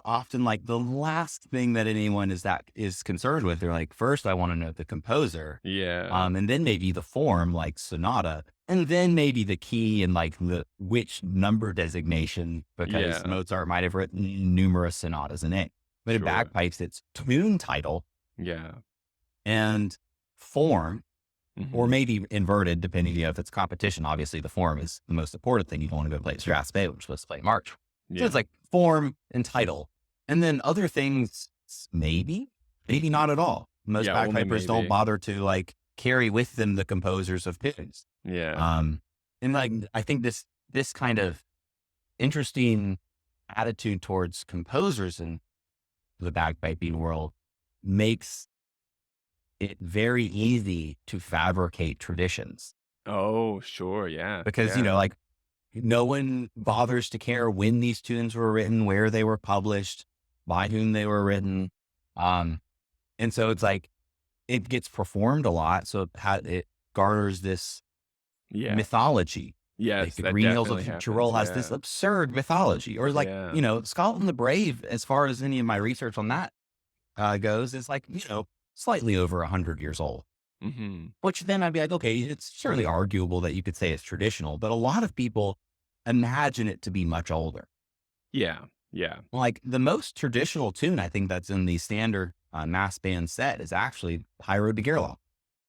often like the last thing that anyone is concerned with. They're like, first, I want to know the composer.
Yeah.
And then maybe the form like sonata, and then maybe the key and like the which number designation, because
Yeah.
Mozart might have written numerous sonatas in it. But in
Sure.
bagpipes, it's tune title
Yeah.
and form, or
Mhm.
maybe inverted, depending, if it's competition. Obviously, the form is the most important thing. You don't want to go play Strasbourg, we're supposed to play March. So it's
Yeah.
like form and title. And then other things, maybe not at all. Most
Yeah, only
bagpipers don't
maybe.
bother to like carry with them the composers of tunes.
Yeah.
Um, and like, I think this kind of interesting attitude towards composers in the bagpiping world makes it very easy to fabricate traditions
Oh, sure, yeah,
because,
yeah.
like no one bothers to care when these tunes were written, where they were published, by whom they were written. Um, and so it's like it gets performed a lot. So it garners this
Yeah.
mythology. Like
Yes,
the
that
Green Hills
definitely
of
happens,
Tyrol has this
yeah.
absurd mythology, or like,
Yeah.
Scotland the Brave, as far as any of my research on that goes, is like, slightly over 100 years old.
Mhm.
Which then I'd be like, okay, it's certainly arguable that you could say it's traditional, but a lot of people imagine it to be much older.
Yeah, yeah.
Like the most traditional tune I think that's in the standard mass band set is actually High Road to Gairloch.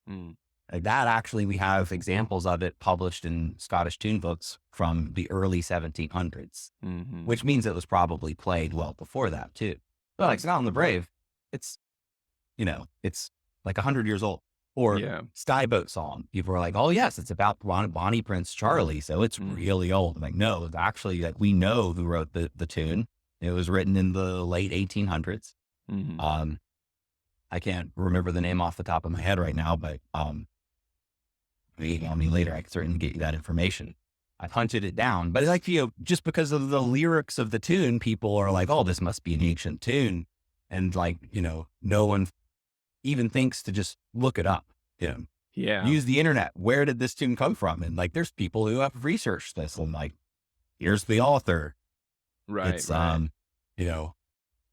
Mm.
Like that, actually, we have examples of it published in Scottish tune books from the early 1700s,
Mhm.
which means it was probably played well before that too. But like Scotland the Brave, it's, it's like 100 years old. Or
Yeah.
Skyboat Song. People are like, oh yes, it's about Bonnie Prince Charlie. So it's
Mm.
really old. I'm like, no, it's actually like we know who wrote the tune. It was written in the late 1800s.
Mhm.
Um, I can't remember the name off the top of my head right now, but email me later. I can certainly get you that information. I hunted it down, but like, just because of the lyrics of the tune, people are like, oh, this must be an ancient tune. And like, no one even thinks to just look it up,
Yeah.
use the internet. Where did this tune come from? And like, there's people who have researched this and like, here's the author.
Right,
It's,
right.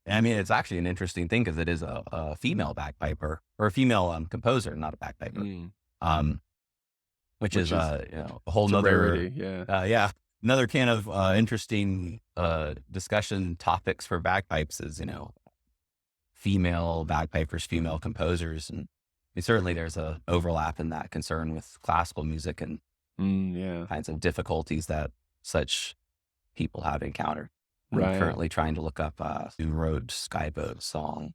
I mean, it's actually an interesting thing because it is a female bagpiper or a female composer, not a bagpiper.
Mm.
um, which is,
which is
a whole
it's a
nother,
rarity. Yeah.
yeah, another kind of, interesting, discussion topics for bagpipes is, female bagpipers, female composers. And certainly there's a overlap in that concern with classical music and
Yeah.
kinds of difficulties that such people have encountered. I'm
Right.
currently trying to look up, who wrote Skyboat song.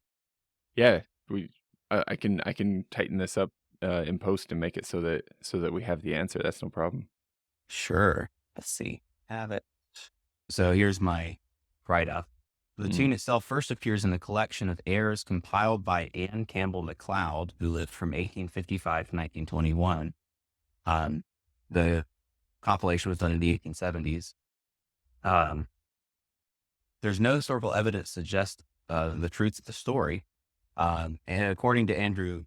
Yeah. We. I can tighten this up in post and make it so that we have the answer. That's no problem.
Sure. Let's see. Have it. So here's my write up. The
Mm.
tune itself first appears in a collection of airs compiled by Anne Campbell MacLeod, who lived from 1855 to 1921. The compilation was done in the 1870s. There's no historical evidence to suggest the truth of the story. And according to Andrew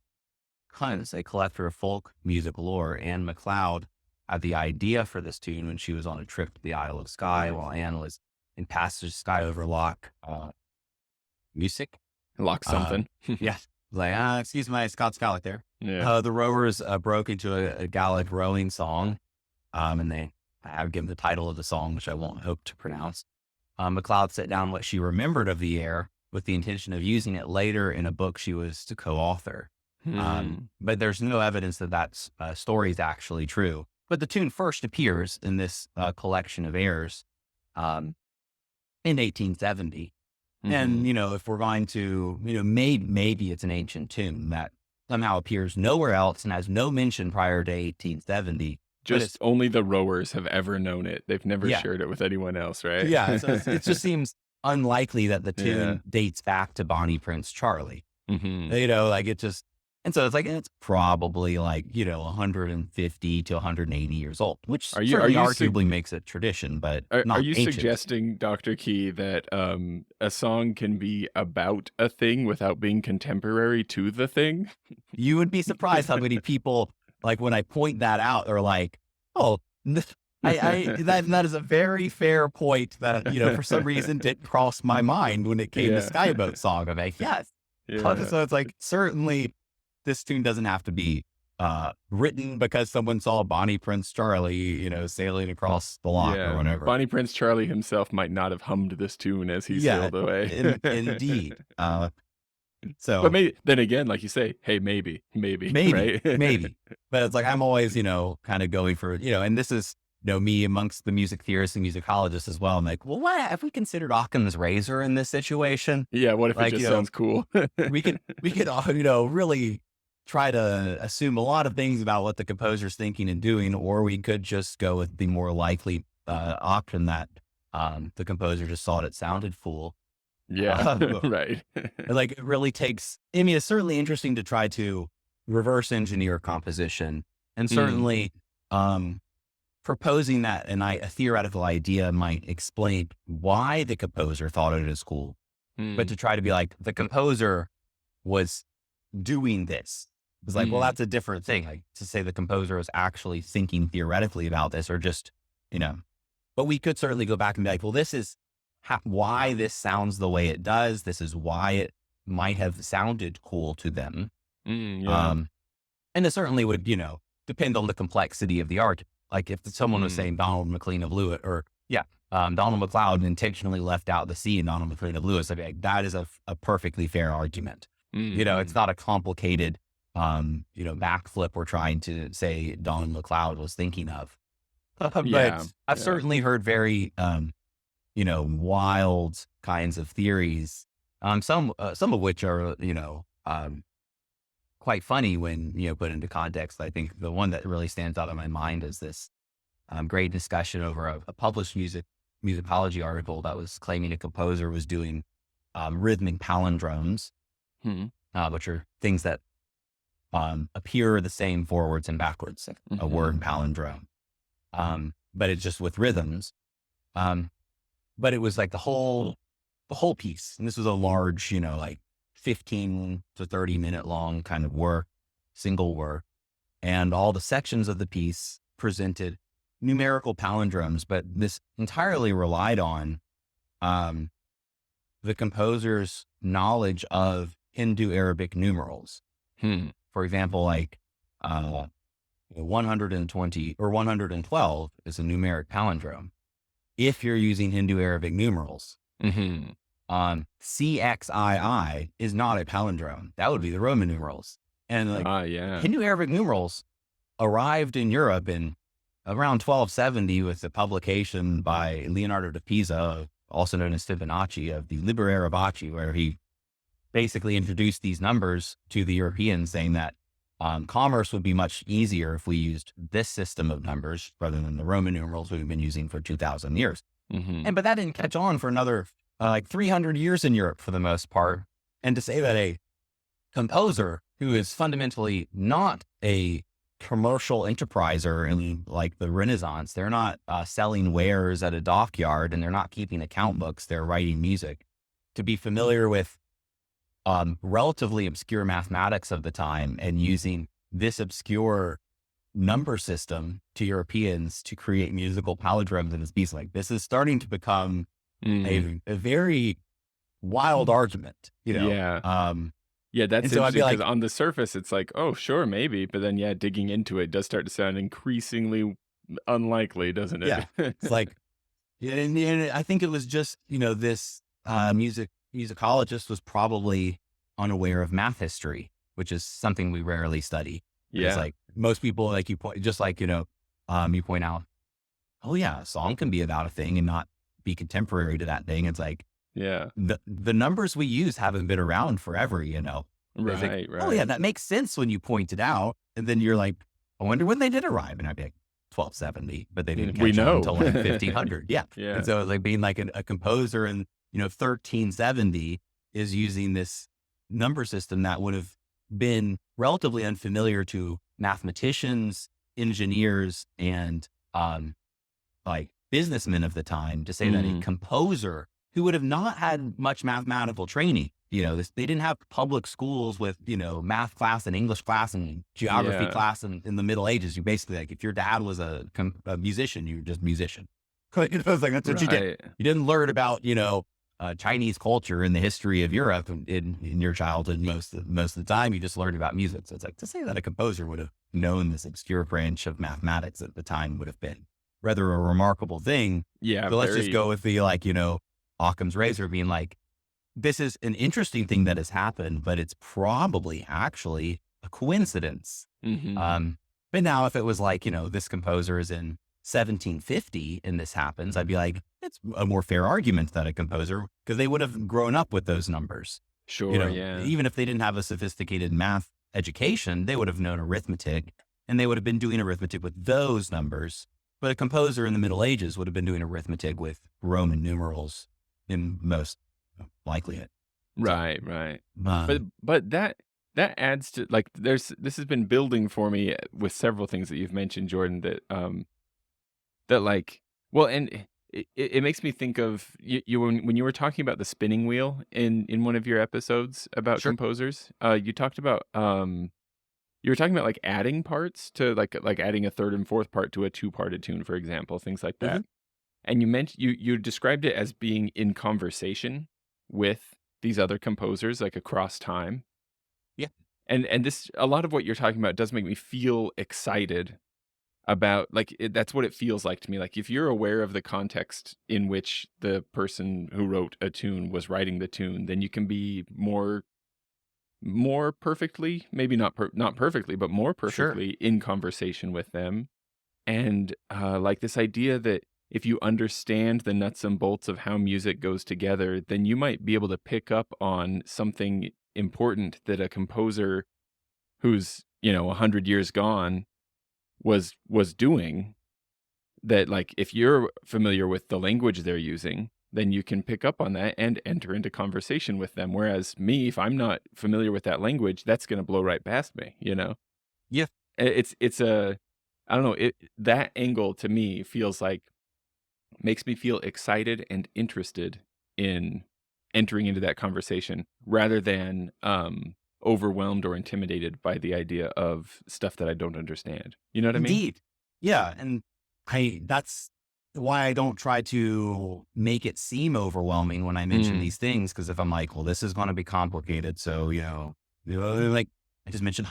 Kuntz, a collector of folk music lore, Anne MacLeod had the idea for this tune when she was on a trip to the Isle of Skye while Anne was in Passage Skye over Loch Music.
Lock something.
Yeah. Like, excuse my Scots Gaelic there.
Yeah.
The rowers broke into a Gaelic rowing song. And I have given the title of the song, which I won't hope to pronounce. MacLeod set down what she remembered of the air with the intention of using it later in a book she was to co-author. But there's no evidence that that story is actually true. But the tune first appears in this collection of airs in 1870. And, if we're going to, maybe it's an ancient tune that somehow appears nowhere else and has no mention prior to 1870.
Just only the rowers have ever known it. They've never
Yeah.
shared it with anyone else, right?
Yeah. So it just seems unlikely that the tune
Yeah.
dates back to Bonnie Prince Charlie.
Mhm.
Like it just, and so it's like, it's probably like, 150 to 180 years old, which
Are you
certainly
sug-
arguably makes it tradition, but
Are
not
you
ancient.
suggesting, Dr. Key, that a song can be about a thing without being contemporary to the thing?
You would be surprised how many people, like when I point that out, are like, oh, that is a very fair point that, for some reason didn't cross my mind when it came to
Yeah.
Skyboat song. I'm like, yes.
Yeah.
So it's like, certainly this tune doesn't have to be written because someone saw Bonnie Prince Charlie, sailing across the loch or whatever.
Bonnie Prince Charlie himself might not have hummed this tune as he sailed away.
Indeed. So,
But then again, like you say, hey, maybe, right?
maybe. But it's like, I'm always, kind of going for, and this is, me amongst the music theorists and musicologists as well. I'm like, well, what have we considered Occam's razor in this situation?
Yeah, what if
Like,
it just sounds cool?
we could, really try to assume a lot of things about what the composer's thinking and doing, or we could just go with the more likely option that the composer just thought it sounded cool.
Yeah, right.
Like, it really takes, it's certainly interesting to try to reverse engineer composition, and certainly proposing that a theoretical idea might explain why the composer thought it is cool. But to try to be like, the composer was doing this, it's like, well, that's a different thing. Like, to say the composer was actually thinking theoretically about this, or just, but we could certainly go back and be like, well, this is why this sounds the way it does. This is why it might have sounded cool to them.
Yeah.
And it certainly would, depend on the complexity of the argument. Like, if someone was saying Donald MacLean of Lewis, or Donald MacLeod intentionally left out the C in Donald MacLean of Lewis, I'd be like, that is a perfectly fair argument. It's not a complicated, backflip we're trying to say Donald MacLeod was thinking of. But I've certainly heard very, wild kinds of theories. Some of which are, quite funny when, put into context. I think the one that really stands out in my mind is this great discussion over a published musicology article that was claiming a composer was doing rhythmic palindromes, which are things that appear the same forwards and backwards, like a word palindrome. But it's just with rhythms. But it was like the whole piece. And this was a large, like 15 to 30 minute long kind of work, single work. And all the sections of the piece presented numerical palindromes, but this entirely relied on the composer's knowledge of Hindu Arabic numerals. For example, like 120 or 112 is a numeric palindrome. If you're using Hindu-Arabic numerals,
Hmm.
CXII is not a palindrome. That would be the Roman numerals. And like
Ah, yeah.
Hindu-Arabic numerals arrived in Europe in around 1270 with the publication by Leonardo da Pisa, also known as Fibonacci, of the Liber Arabici, where he basically introduced these numbers to the Europeans, saying that commerce would be much easier if we used this system of numbers rather than the Roman numerals we've been using for 2,000 years.
Hmm.
But that didn't catch on for another like 300 years in Europe for the most part. And to say that a composer who is fundamentally not a commercial enterpriser in like the Renaissance, they're not selling wares at a dockyard and they're not keeping account books, they're writing music, to be familiar with relatively obscure mathematics of the time and using this obscure number system to Europeans to create musical palindromes in this piece. Like, this is starting to become a very wild argument, you know?
Yeah. Yeah, that's
And so I'd be
interesting because
like,
on the surface, it's like, oh, sure, maybe. But then, yeah, digging into it does start to sound increasingly unlikely, doesn't
yeah,
it?
it's like, and I think it was just, this musicologist was probably unaware of math history, which is something we rarely study. It's
Yeah.
like most people, like you point, just like, you point out, oh yeah, a song can be about a thing and not be contemporary to that thing. It's like
Yeah.
the numbers we use haven't been around forever, It's like,
Right.
oh yeah,
Right.
that makes sense when you point it out. And then you're like, I wonder when they did arrive. And I'd be like, 1270, but they didn't
We
catch on
know.
until like 1500. Yeah.
Yeah.
And so it's like being like a composer in, 1370 is using this number system that would have been relatively unfamiliar to mathematicians, engineers, and like businessmen of the time, to say that a
Mhm.
composer who would have not had much mathematical training, they didn't have public schools with, math class and English class and geography
Yeah.
class in the Middle Ages. You basically, like, if your dad was a musician, you were just musician. It's like, that's what you did.
Right.
You didn't learn about, Chinese culture and the history of Europe in your childhood. Most of the time, you just learned about music. So it's like, to say that a composer would have known this obscure branch of mathematics at the time would have been rather a remarkable thing.
Yeah.
So let's just
Very.
go with the, like, Occam's razor being like, this is an interesting thing that has happened, but it's probably actually a coincidence.
Mhm.
But now if it was like, this composer is in 1750 and this happens, I'd be like, it's a more fair argument that a composer, because they would have grown up with those numbers.
Sure. Yeah.
Even if they didn't have a sophisticated math education, they would have known arithmetic and they would have been doing arithmetic with those numbers. But a composer in the Middle Ages would have been doing arithmetic with Roman numerals in most likelihood.
Right. Right. But
Um,
that adds to, like, this has been building for me with several things that you've mentioned, Jordan, that like, well, and it makes me think of you when you were talking about the spinning wheel in one of your episodes about
sure.
composers. You talked about you were talking about like adding parts to like adding a third and fourth part to a two-parted tune, for example, things like
Hmm.
that. And you mentioned you described it as being in conversation with these other composers, like across time.
Yeah.
And this, a lot of what you're talking about does make me feel excited about, like, that's what it feels like to me. Like, if you're aware of the context in which the person who wrote a tune was writing the tune, then you can be more perfectly, maybe not perfectly, but more
Sure.
perfectly in conversation with them. And like this idea that if you understand the nuts and bolts of how music goes together, then you might be able to pick up on something important that a composer who's 100 years gone was doing. That, like, if you're familiar with the language they're using, then you can pick up on that and enter into conversation with them. Whereas me, if I'm not familiar with that language, that's going to blow right past me.
Yeah.
It's a, I don't know, that angle to me feels like, makes me feel excited and interested in entering into that conversation rather than overwhelmed or intimidated by the idea of stuff that I don't understand. You know what I mean?
Indeed. Yeah. And that's why I don't try to make it seem overwhelming when I mention
Mm,
these things. Cause if I'm like, well, this is going to be complicated. So, like I just mentioned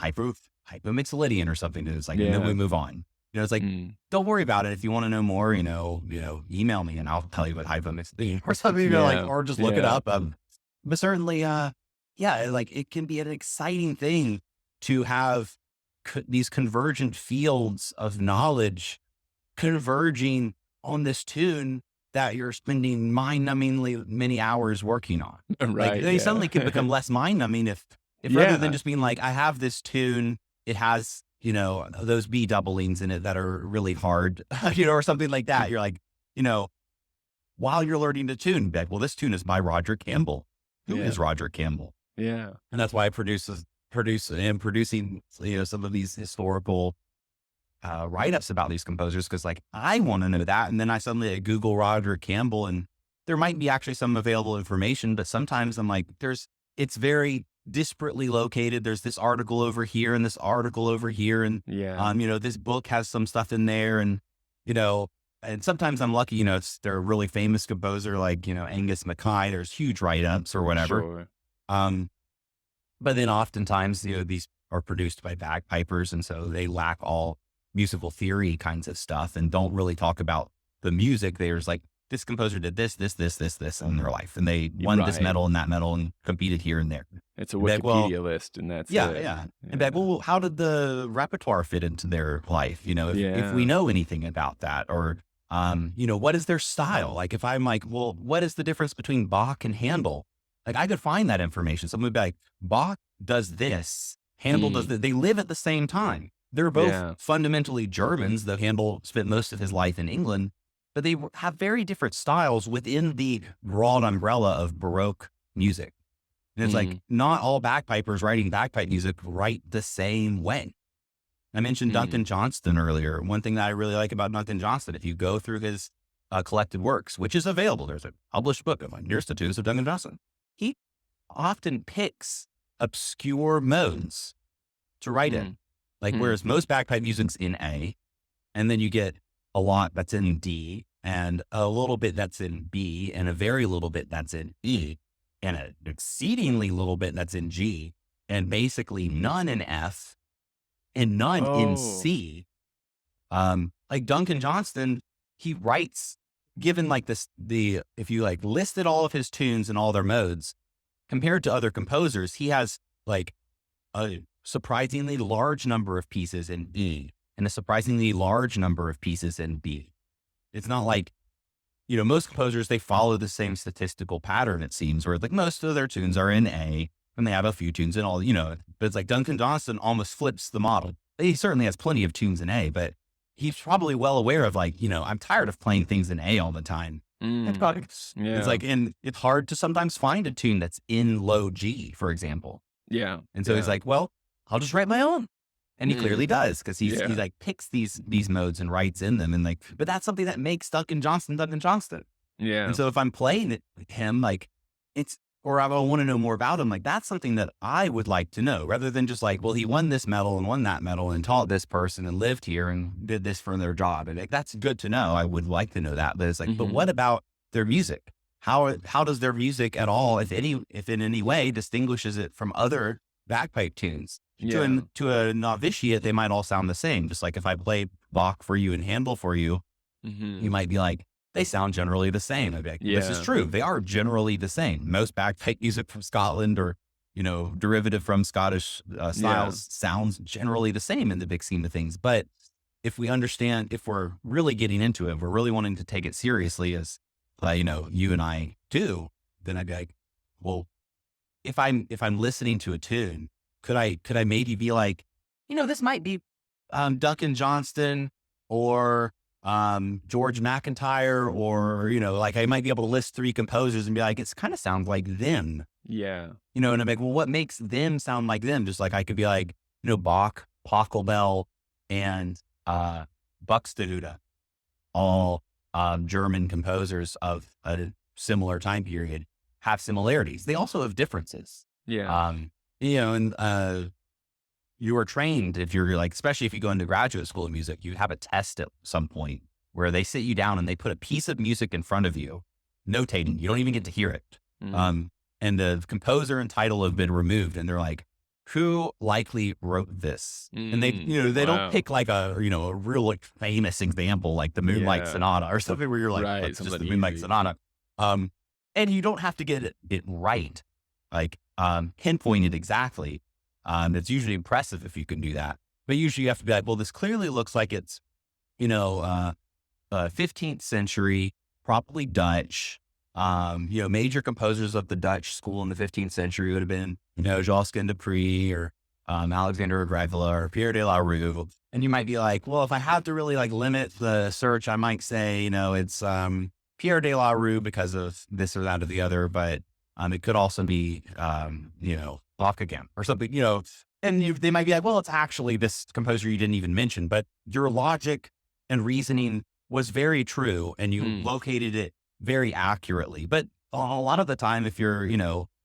hypomixolydian or something. And it's like, and then we
Yeah.
move on. It's like,
Mm.
don't worry about it. If you want to know more, email me and I'll tell you what hypomixolydian or something, like,
Yeah.
or just look it
Yeah.
up. But certainly, yeah, like it can be an exciting thing to have these convergent fields of knowledge converging on this tune that you're spending mind-numbingly many hours working on. Like
Right,
they
yeah.
suddenly can become less mind-numbing if rather than
Yeah.
just being like, I have this tune, it has, those B doublings in it that are really hard, or something like that. You're like, while you're learning the tune, be like, well, this tune is by Roger Campbell. Who
Yeah.
is Roger Campbell?
Yeah.
And that's why I am producing, some of these historical write-ups about these composers. Cause like, I want to know that. And then I suddenly Google Roger Campbell and there might be actually some available information, but sometimes I'm like, it's very disparately located. There's this article over here and this article over here. And,
Yeah.
this book has some stuff in there and sometimes I'm lucky, they're a really famous composer like, Angus Mackay, there's huge write-ups or whatever.
Sure.
But then oftentimes, these are produced by bagpipers. And so they lack all musical theory kinds of stuff and don't really talk about the music. There's like, this composer did this in their life. And they won this
Right.
medal and that medal and competed here and there.
It's a
And be like, well,
Wikipedia list and that's
yeah,
it.
yeah. And be like, well, how did the repertoire fit into their life? If we
Yeah.
know anything about that, or, what is their style? Like if I'm like, well, what is the difference between Bach and Handel? Like I could find that information. Someone would be like, Bach does this, Handel does that. They live at the same time. They're both
Yeah.
fundamentally Germans, though Handel spent most of his life in England, but they have very different styles within the broad umbrella of Baroque music. And it's like, not all bagpipers writing bagpipe music write the same way. I mentioned Duncan Johnston earlier. One thing that I really like about Duncan Johnston, if you go through his collected works, which is available, there's a published book of Nearest Tunes of Duncan Johnston. He often picks obscure modes to write in. Like, whereas most bagpipe music's in A, and then you get a lot that's in D, and a little bit that's in B, and a very little bit that's in E, and an exceedingly little bit that's in G, and basically none in F, and none in C. Like Duncan Johnston, he writes, given like this, if you like listed all of his tunes and all their modes, compared to other composers, he has like a surprisingly large number of pieces in E and a surprisingly large number of pieces in B. It's not like, most composers, they follow the same statistical pattern, it seems, where like most of their tunes are in A and they have a few tunes in all, but it's like Duncan Johnston almost flips the model. He certainly has plenty of tunes in A, but he's probably well aware of like, I'm tired of playing things in A all the time. It's like, and it's hard to sometimes find a tune that's in low G, for example.
Yeah.
And so he's like, well, I'll just write my own. And he clearly does, because he like picks these modes and writes in them. And like, but that's something that makes Duncan Johnston.
Yeah.
And so if I'm playing it with him, like or I want to know more about him, like that's something that I would like to know, rather than just like, well, he won this medal and won that medal and taught this person and lived here and did this for their job. And like, that's good to know. I would like to know that. But it's like, but what about their music? How does their music at all, if in any way, distinguishes it from other bagpipe tunes?
Yeah.
To a novitiate, they might all sound the same. Just like if I play Bach for you and Handel for you, you might be like, they sound generally the same. I'd be like, this is true. They are generally the same. Most bagpipe music from Scotland or, derivative from Scottish styles sounds generally the same in the big scheme of things. But if we understand, if we're really getting into it, we're really wanting to take it seriously as, you and I do, then I'd be like, well, if I'm listening to a tune, could I maybe be like, this might be Duncan Johnston or George McIntyre, or, like I might be able to list 3 composers and be like, it kind of sounds like them.
Yeah.
And I'm like, well, what makes them sound like them? Just like I could be like, Bach, Pachelbel, and Buxtehude, all German composers of a similar time period, have similarities. They also have differences.
Yeah.
And you are trained, if you're like, especially if you go into graduate school of music, you have a test at some point where they sit you down and they put a piece of music in front of you, notating. You don't even get to hear it. And the composer and title have been removed. And they're like, who likely wrote this? And they, they don't
Wow.
pick like a real like famous example, like the Moonlight
Yeah.
Sonata or something where you're like,
Right,
it's just
something
the Moonlight
easy.
Sonata. Um, and you don't have to get it right, like, pinpoint it exactly. It's usually impressive if you can do that, but usually you have to be like, well, this clearly looks like it's, you know, uh, 15th century, probably Dutch. Major composers of the Dutch school in the 15th century would have been, Josquin de Prix or Alexander Agricola or Pierre de la Rue. And you might be like, well, if I have to really like limit the search, I might say, it's Pierre de la Rue because of this or that or the other, but it could also be, Bach again or something, and they might be like, well, it's actually this composer you didn't even mention, but your logic and reasoning was very true and you
Mm,
located it very accurately. But a lot of the time, if you're,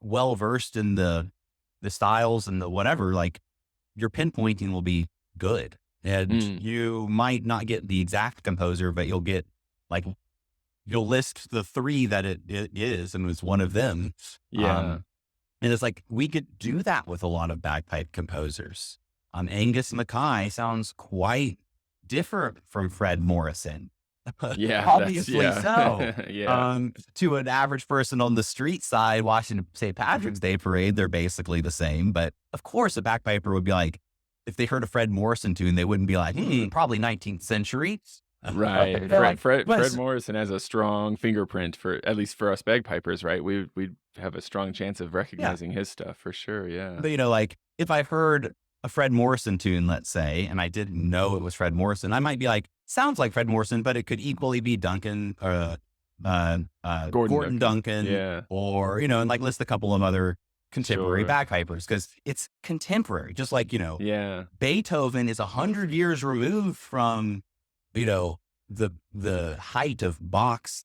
well versed in the styles and the whatever, like your pinpointing will be good. And
mm,
you might not get the exact composer, but you'll get like you'll list the three that it is and it's one of them.
yeah.
Um, and it's like we could do that with a lot of bagpipe composers. Angus Mackay sounds quite different from Fred Morrison.
Yeah, that's
Obviously so.
yeah. Yeah.
To an average person on the street side watching a St. Patrick's Day parade, they're basically the same. But of course, a bagpiper would be like, if they heard a Fred Morrison tune, they wouldn't be like, probably 19th century.
Right.
They're like,
Fred Morrison has a strong fingerprint for at least for us bagpipers, right? We'd have a strong chance of
yeah.
recognizing his stuff for sure, yeah.
But, like if I heard a Fred Morrison tune, let's say, and I didn't know it was Fred Morrison, I might be like, sounds like Fred Morrison, but it could equally be Duncan or
Gordon
Gordon
Duncan.
Duncan
Yeah,
or, and like list a couple of other contemporary
sure.
bagpipers because it's contemporary. Just like,
Yeah.
Beethoven is 100 years removed from, you know, the height of Bach's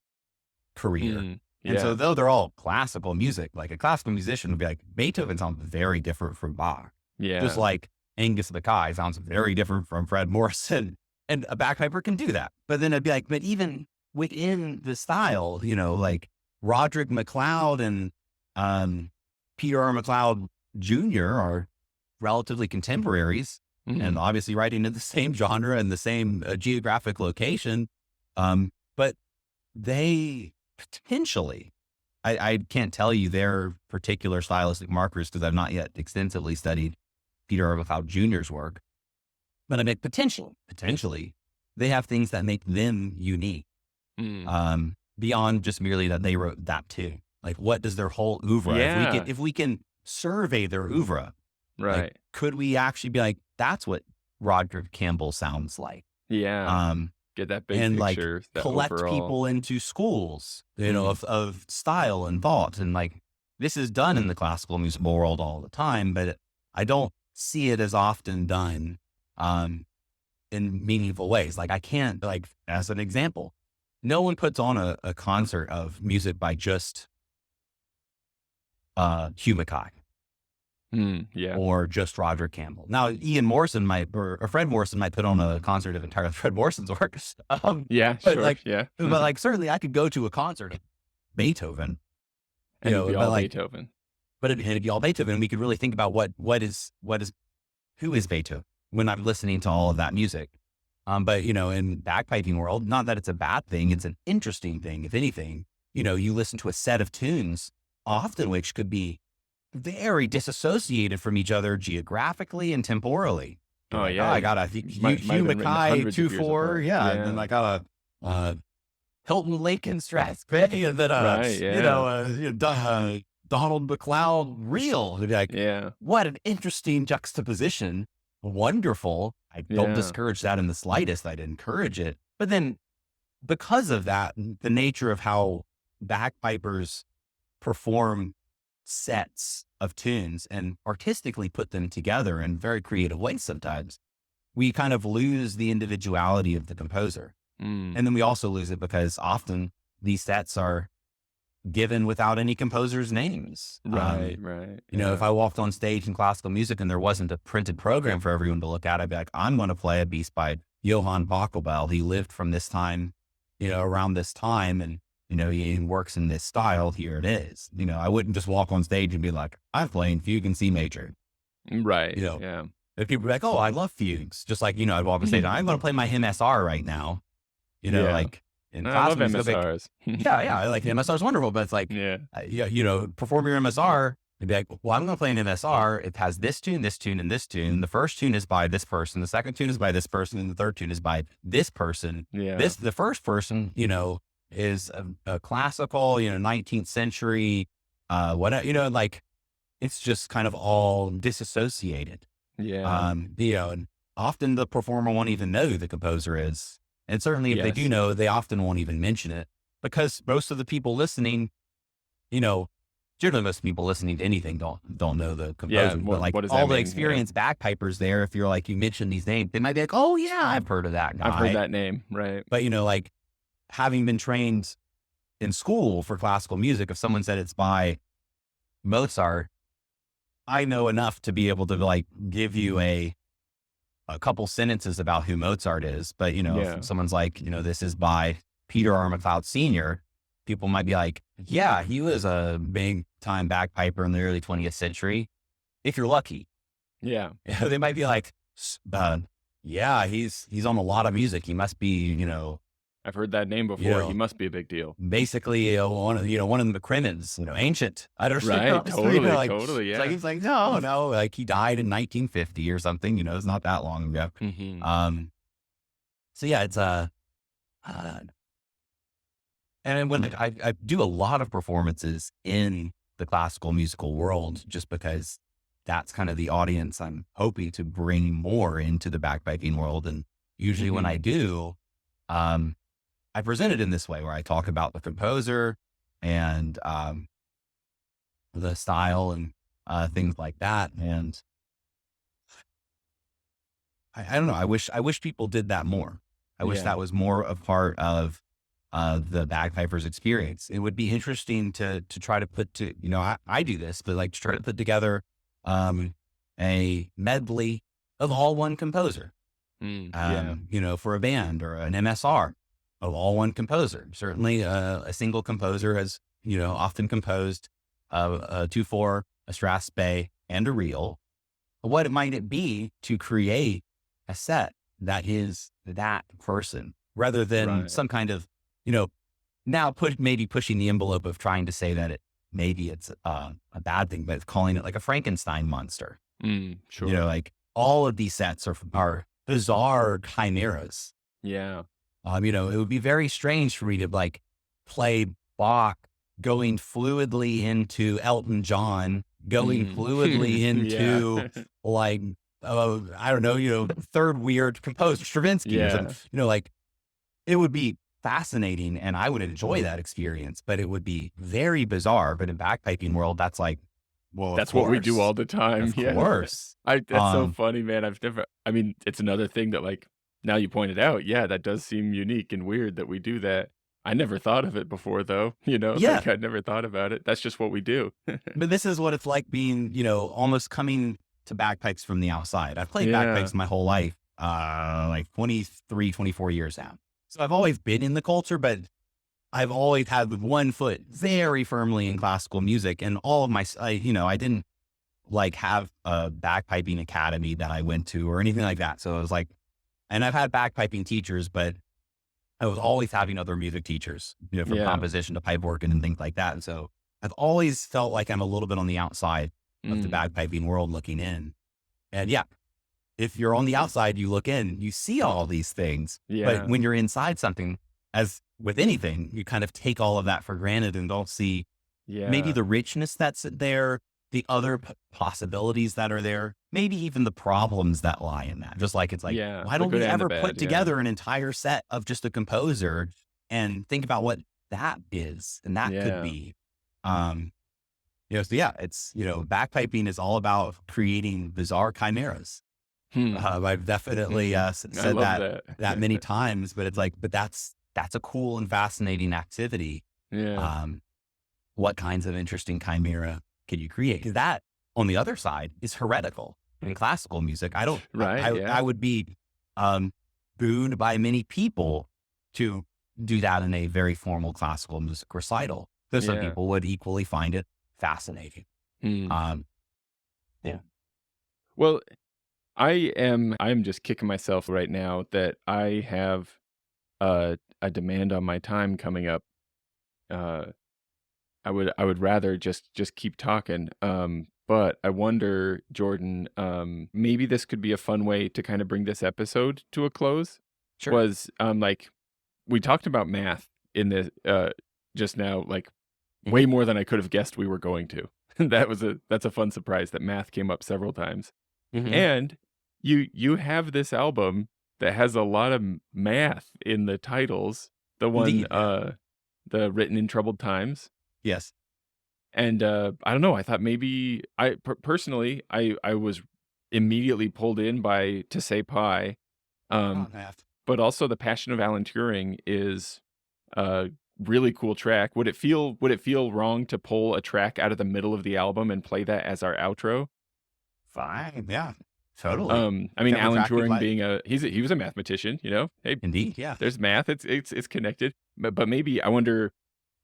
career.
Mm,
And so
yeah.
though they're all classical music, like a classical musician would be like, Beethoven sounds very different from Bach. Just
Yeah.
like Angus Mackay sounds very different from Fred Morrison. And a bagpiper can do that. But then it'd be like, but even within the style, like Roderick MacLeod and Peter R. MacLeod Jr. are relatively contemporaries and
Mhm.
obviously writing in the same genre and the same geographic location. But they potentially, I can't tell you their particular stylistic markers because I've not yet extensively studied Peter R. MacLeod Jr.'s work. But I mean, potentially, they have things that make them unique
Mm.
beyond just merely that they wrote that too. Like, what does their whole oeuvre?
Yeah.
If we can survey their oeuvre, like,
Right.
could we actually be like, that's what Roderick Campbell sounds like?
Yeah.
Um,
Get that big
and like
picture, that
collect
overall.
people into schools,
Mm.
of style and thought. And like, this is done in the classical music world all the time, but I don't see it as often done, um, in meaningful ways. Like I can't, like, as an example, no one puts on a concert of music by just, Hugh Mackay
Mm, yeah.
or just Roger Campbell. Now, Ian Morrison might, or Fred Morrison might put on a concert of entirely Fred Morrison's work.
Yeah,
But
sure,
like,
yeah.
certainly I could go to a concert of Beethoven,
And it'd be
but
all
like,
Beethoven.
it'd be all Beethoven. And we could really think about who is Beethoven when I'm listening to all of that music. But in bagpiping world, not that it's a bad thing, it's an interesting thing. If anything, you listen to a set of tunes, often which could be very disassociated from each other geographically and temporally. You're
Oh,
like, oh,
yeah,
I got a
might have
Hugh
been written
Mackay
hundreds of
two
years
four,
apart.
yeah, and then
Yeah.
I got a Hilton Lake and Strathspey, and then
Right, yeah.
Donald McLeod reel. They'd be like,
Yeah.
what an interesting juxtaposition. Wonderful. I don't
Yeah.
discourage that in the slightest. I'd encourage it. But then because of that, the nature of how bagpipers perform sets of tunes and artistically put them together in very creative ways sometimes, we kind of lose the individuality of the composer.
Mm.
And then we also lose it because often these sets are given without any composers' names.
Right, right.
If
Yeah.
I walked on stage in classical music and there wasn't a printed program for everyone to look at, I'd be like, I'm going to play a piece by Johann Bachelbel. He lived from this time, around this time. And, he works in this style. Here it is. I wouldn't just walk on stage and be like, I'm playing fugue in C major.
Right.
You know,
Yeah.
if people are like, "Oh, I love fugues," just like, I'd always say, "I'm going to play my MSR right now."
Yeah.
Like in
I love
classical music, they'll be like,
MSRs.
"Yeah, yeah, like MSR is wonderful," but it's like,
Yeah.
yeah, perform your MSR. They'd be like, "Well, I'm going to play an MSR. It has this tune, and this tune. The first tune is by this person. The second tune is by this person, and the third tune is by this person.
Yeah.
The first person, is a classical, 19th century, whatever, like it's just kind of all disassociated."
Yeah.
And often the performer won't even know who the composer is. And certainly if they do
Yes.
know, they often won't even mention it because most of the people listening, you know, generally most people listening to anything don't know the
Yeah.
composer, but like
What does
all
that
the
mean? Yeah.
experienced bagpipers there, if you're like, you mention these names, they might be like, "Oh yeah, I've heard of that
I've heard
guy."
that name. Right.
But like having been trained in school for classical music, if someone said it's by Mozart, I know enough to be able to like give you a couple sentences about who Mozart is. But, if
Yeah.
someone's like, this is by Peter R. MacLeod Sr., people might be like, "Yeah, he was a big time bagpiper in the early 20th century." If you're lucky,
Yeah.
they might be like, "Yeah, he's on a lot of music. He must be,
I've heard that name
you
before. He
know,
must be a big deal.
basically one of the criminals, ancient." I don't
Right.
know,
Totally.
like,
Totally.
it's like,
Yeah.
he's like, no, like he died in 1950 or something, it's not that long ago.
Hmm.
Um, so yeah, it's, uh, and when I do a lot of performances in the classical musical world, just because that's kind of the audience I'm hoping to bring more into the bagpiping world. And usually when
Hmm.
I do, um, I present it in this way where I talk about the composer and, the style and, things like that. And I don't know. I wish people did that more. I wish
Yeah.
that was more a part of the bagpipers experience. It would be interesting to try to put to, I do this, but like to try to put together, um, a medley of all one composer,
Yeah.
for a band or an MSR of all one composer. Certainly, a single composer has, often composed, a 2/4, a strathspey, and a reel. What might it be to create a set that is that person rather than
Right.
some kind of, you know, now maybe pushing the envelope of trying to say that maybe it's, a bad thing, but calling it like a Frankenstein monster.
Sure.
Like all of these sets are bizarre chimeras.
Yeah.
It would be very strange for me to like play Bach going fluidly into Elton John, going fluidly
Yeah.
into like, I don't know, third weird composer Stravinsky or something,
Yeah.
like it would be fascinating and I would enjoy that experience, but it would be very bizarre. But in bagpiping world, that's like, well,
That's what we do all the time.
of
Yeah.
course.
That's so funny, man. I mean, it's another thing that like now you pointed out, yeah, that does seem unique and weird that we do that. I never thought of it before though,
Yeah.
like I never thought about it. That's just what we do.
But this is what it's like being, almost coming to bagpipes from the outside. I've played
Yeah.
bagpipes my whole life, like 23, 24 years now. So I've always been in the culture, but I've always had one foot very firmly in classical music. And all of I didn't like have a bagpiping academy that I went to or anything like that. So it was like, and I've had bagpiping teachers, but I was always having other music teachers, from
Yeah.
composition to pipe organ and things like that. And so I've always felt like I'm a little bit on the outside of the
Mm.
bagpiping world looking in. And yeah, if you're on the outside, you look in, you see all these things. But
Yeah.
when you're inside something, as with anything, you kind of take all of that for granted and don't see maybe
Yeah.
the richness that's there, the other possibilities that are there, maybe even the problems that lie in that. Just like, it's like,
Yeah.
why
The
don't
good
we
and the
ever
bad.
put
Yeah.
together an entire set of just a composer and think about what that is and that could
Yeah.
be? Um, so yeah, it's, bagpiping is all about creating bizarre chimeras.
Hmm.
I've definitely,
I
said
love
that many
that.
times, but it's like, but that's a cool and fascinating activity.
Yeah.
Um, what kinds of interesting chimera can you create? 'Cause that, on the other side, is heretical in classical music. I don't,
Right.
I
Yeah.
would be, um, booed by many people to do that in a very formal classical music recital. Though some
Yeah.
people would equally find it fascinating.
Hmm.
Um, yeah.
Well, I'm just kicking myself right now that I have a demand on my time coming up. Uh, I would rather just keep talking. But I wonder, Jordan, maybe this could be a fun way to kind of bring this episode to a close.
Sure.
Was like we talked about math in the just now, like
Hmm.
way more than I could have guessed we were going to. That's a fun surprise that math came up several times.
Hmm.
And you have this album that has a lot of math in the titles. The one,
Indeed. Yeah.
the Written in Troubled Times.
Yes.
And, I don't know, I thought maybe personally, I was immediately pulled in by To Say Pie,
Oh,
um,
math.
but also The Passion of Alan Turing is a really cool track. Would it feel wrong to pull a track out of the middle of the album and play that as our outro?
Fine. Yeah. Totally.
I mean,
Whichever
Alan
track you'd
Turing
like.
being he was a mathematician, you know? Hey,
Indeed. Yeah.
there's math, it's connected. But maybe I wonder,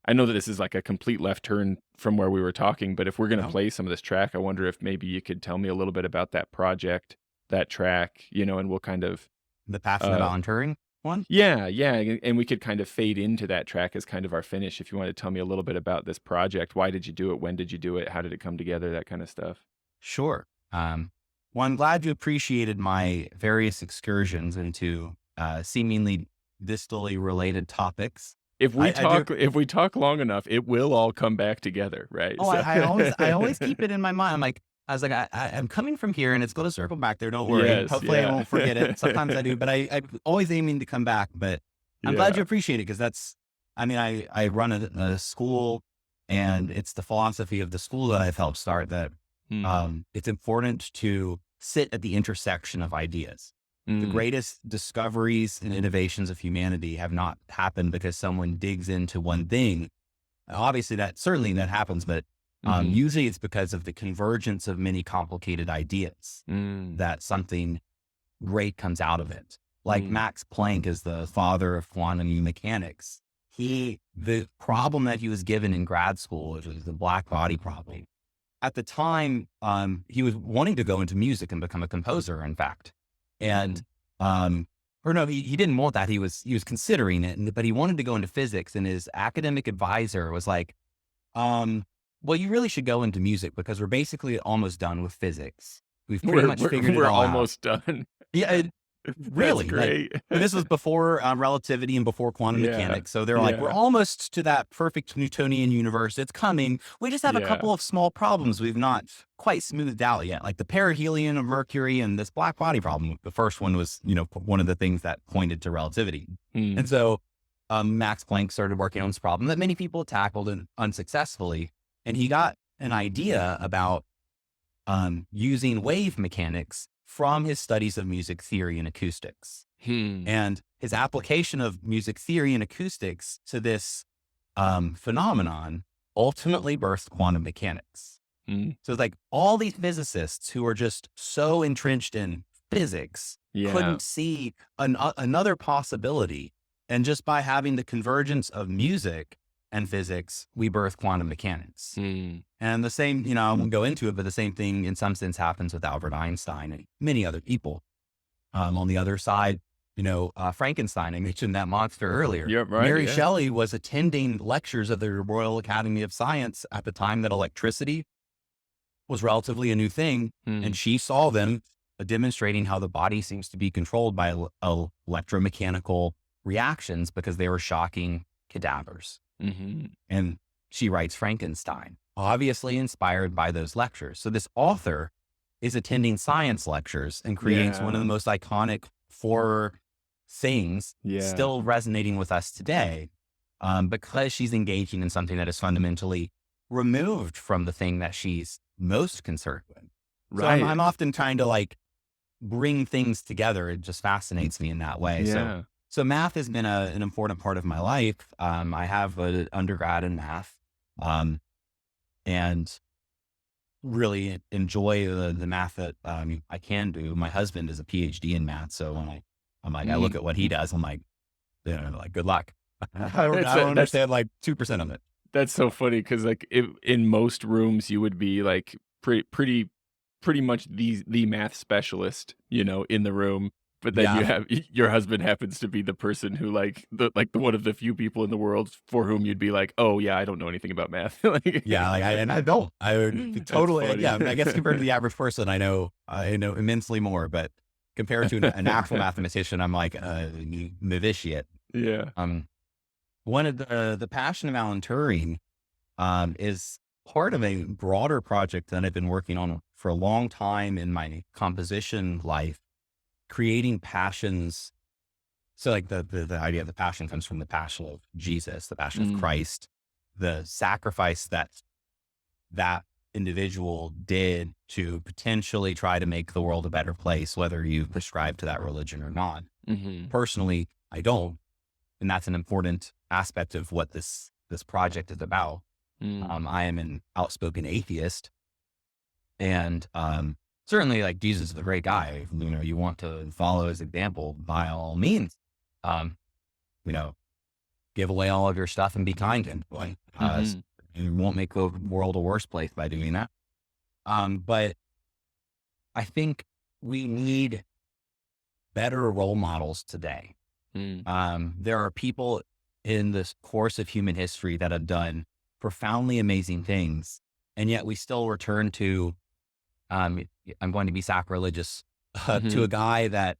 I know that this is like a complete left turn from where we were talking, but if we're gonna
No.
play some of this track, I wonder if maybe you could tell me a little bit about that project, that track, and we'll kind of,
The Passion of
uh
Alan Turing one.
yeah, yeah, and we could kind of fade into that track as kind of our finish if you wanna tell me a little bit about this project. Why did you do it? When did you do it? How did it come together? That kinda stuff.
Sure. Well, I'm glad you appreciated my various excursions into seemingly distally related topics. I do.
If we talk long enough, it will all come back together, right?
Oh,
So
I always keep it in my mind. I was like, I'm coming from here and it's going to circle back there. Don't worry.
Yes,
Hopefully I
yeah.
won't forget it. Sometimes I do, but I'm always aiming to come back. But I'm glad
Yeah.
you appreciate it because I run a school and it's the philosophy of the school that I've helped start that
Mm,
it's important to sit at the intersection of ideas. The
mm,
greatest discoveries and innovations of humanity have not happened because someone digs into one thing. Obviously, that happens, but
mhm,
usually it's because of the convergence of many complicated ideas
mm,
that something great comes out of it. Like
mm,
Max Planck is the father of quantum mechanics. The problem that he was given in grad school, which was the black body problem, at the time, he was wanting to go into music and become a composer, in fact. And,
mhm.
or no, he didn't want that. He was considering it, but he wanted to go into physics. And his academic advisor was like, um, well, you really should go into music because we're basically almost done with physics. We've pretty
We're
much
we're
figured it
we're
all out.
almost done.
Yeah,
That's
really, like,
great.
and this was before relativity and before quantum
Yeah,
mechanics. So they're like, we're
yeah,
almost to that perfect Newtonian universe. It's coming. We just have a
yeah.
couple of small problems we've not quite smoothed out yet, like the perihelion of Mercury and this black body problem. The first one was, one of the things that pointed to relativity.
Mm,
And so Max Planck started working on this problem that many people tackled and unsuccessfully. And he got an idea about using wave mechanics from his studies of music theory and acoustics.
hmm,
And his application of music theory and acoustics to this phenomenon ultimately birthed quantum mechanics.
mm,
So it's like all these physicists who are just so entrenched in physics
yeah,
couldn't see another possibility. And just by having the convergence of music and physics, we birth quantum mechanics.
mm,
And the same, I won't go into it, but the same thing in some sense happens with Albert Einstein and many other people. On the other side, Frankenstein, I mentioned that monster earlier.
yeah, right,
Mary
yeah,
Shelley was attending lectures of the Royal Academy of Science at the time that electricity was relatively a new thing.
mm,
And she saw them demonstrating how the body seems to be controlled by electromechanical reactions because they were shocking cadavers.
mhm,
And she writes Frankenstein, obviously inspired by those lectures. So this author is attending science lectures and creates one of the
yeah,
most iconic four things
yeah,
still resonating with us today, because she's engaging in something that is fundamentally removed from the thing that she's most concerned with. So
right,
I'm often trying to like bring things together. It just fascinates me in that way. So
yeah,
so math has been an important part of my life. I have an undergrad in math, um, and really enjoy the math that I can do. My husband is a PhD in math, so when I look
mm.
at what he does, I'm like, good luck. I don't
That's
understand like 2% of it.
That's so funny because, like, in most rooms, you would be, like, pretty pretty much the math specialist, in the room, but then you
Yeah.
have your husband happens to be the person who, the one of the few people in the world for whom you'd be like, "Oh, yeah, I don't know anything about math."
Yeah, like I don't. I would
That's
totally,
funny.
yeah, I guess compared to the average person, I know immensely more, but compared to an actual mathematician, I'm like a novitiate.
Yeah.
Um, One of the passion of Alan Turing, is part of a broader project that I've been working on for a long time in my composition life, creating passions. So like the idea of the passion comes from the passion of Jesus, the passion of
Mm.
Christ, the sacrifice that individual did to potentially try to make the world a better place, whether you prescribe to that religion or not.
Mhm.
Personally, I don't. And that's an important aspect of what this project is about.
Mm.
I am an outspoken atheist, and certainly like Jesus is a great guy. You want to follow his example by all means. Um, you know, give away all of your stuff and be kind to everyone.
Mhm.
You won't make the world a worse place by doing that. But I think we need better role models today.
Mm.
There are people in this course of human history that have done profoundly amazing things, and yet we still return to, I'm going to be sacrilegious, to a
Mhm.
guy that,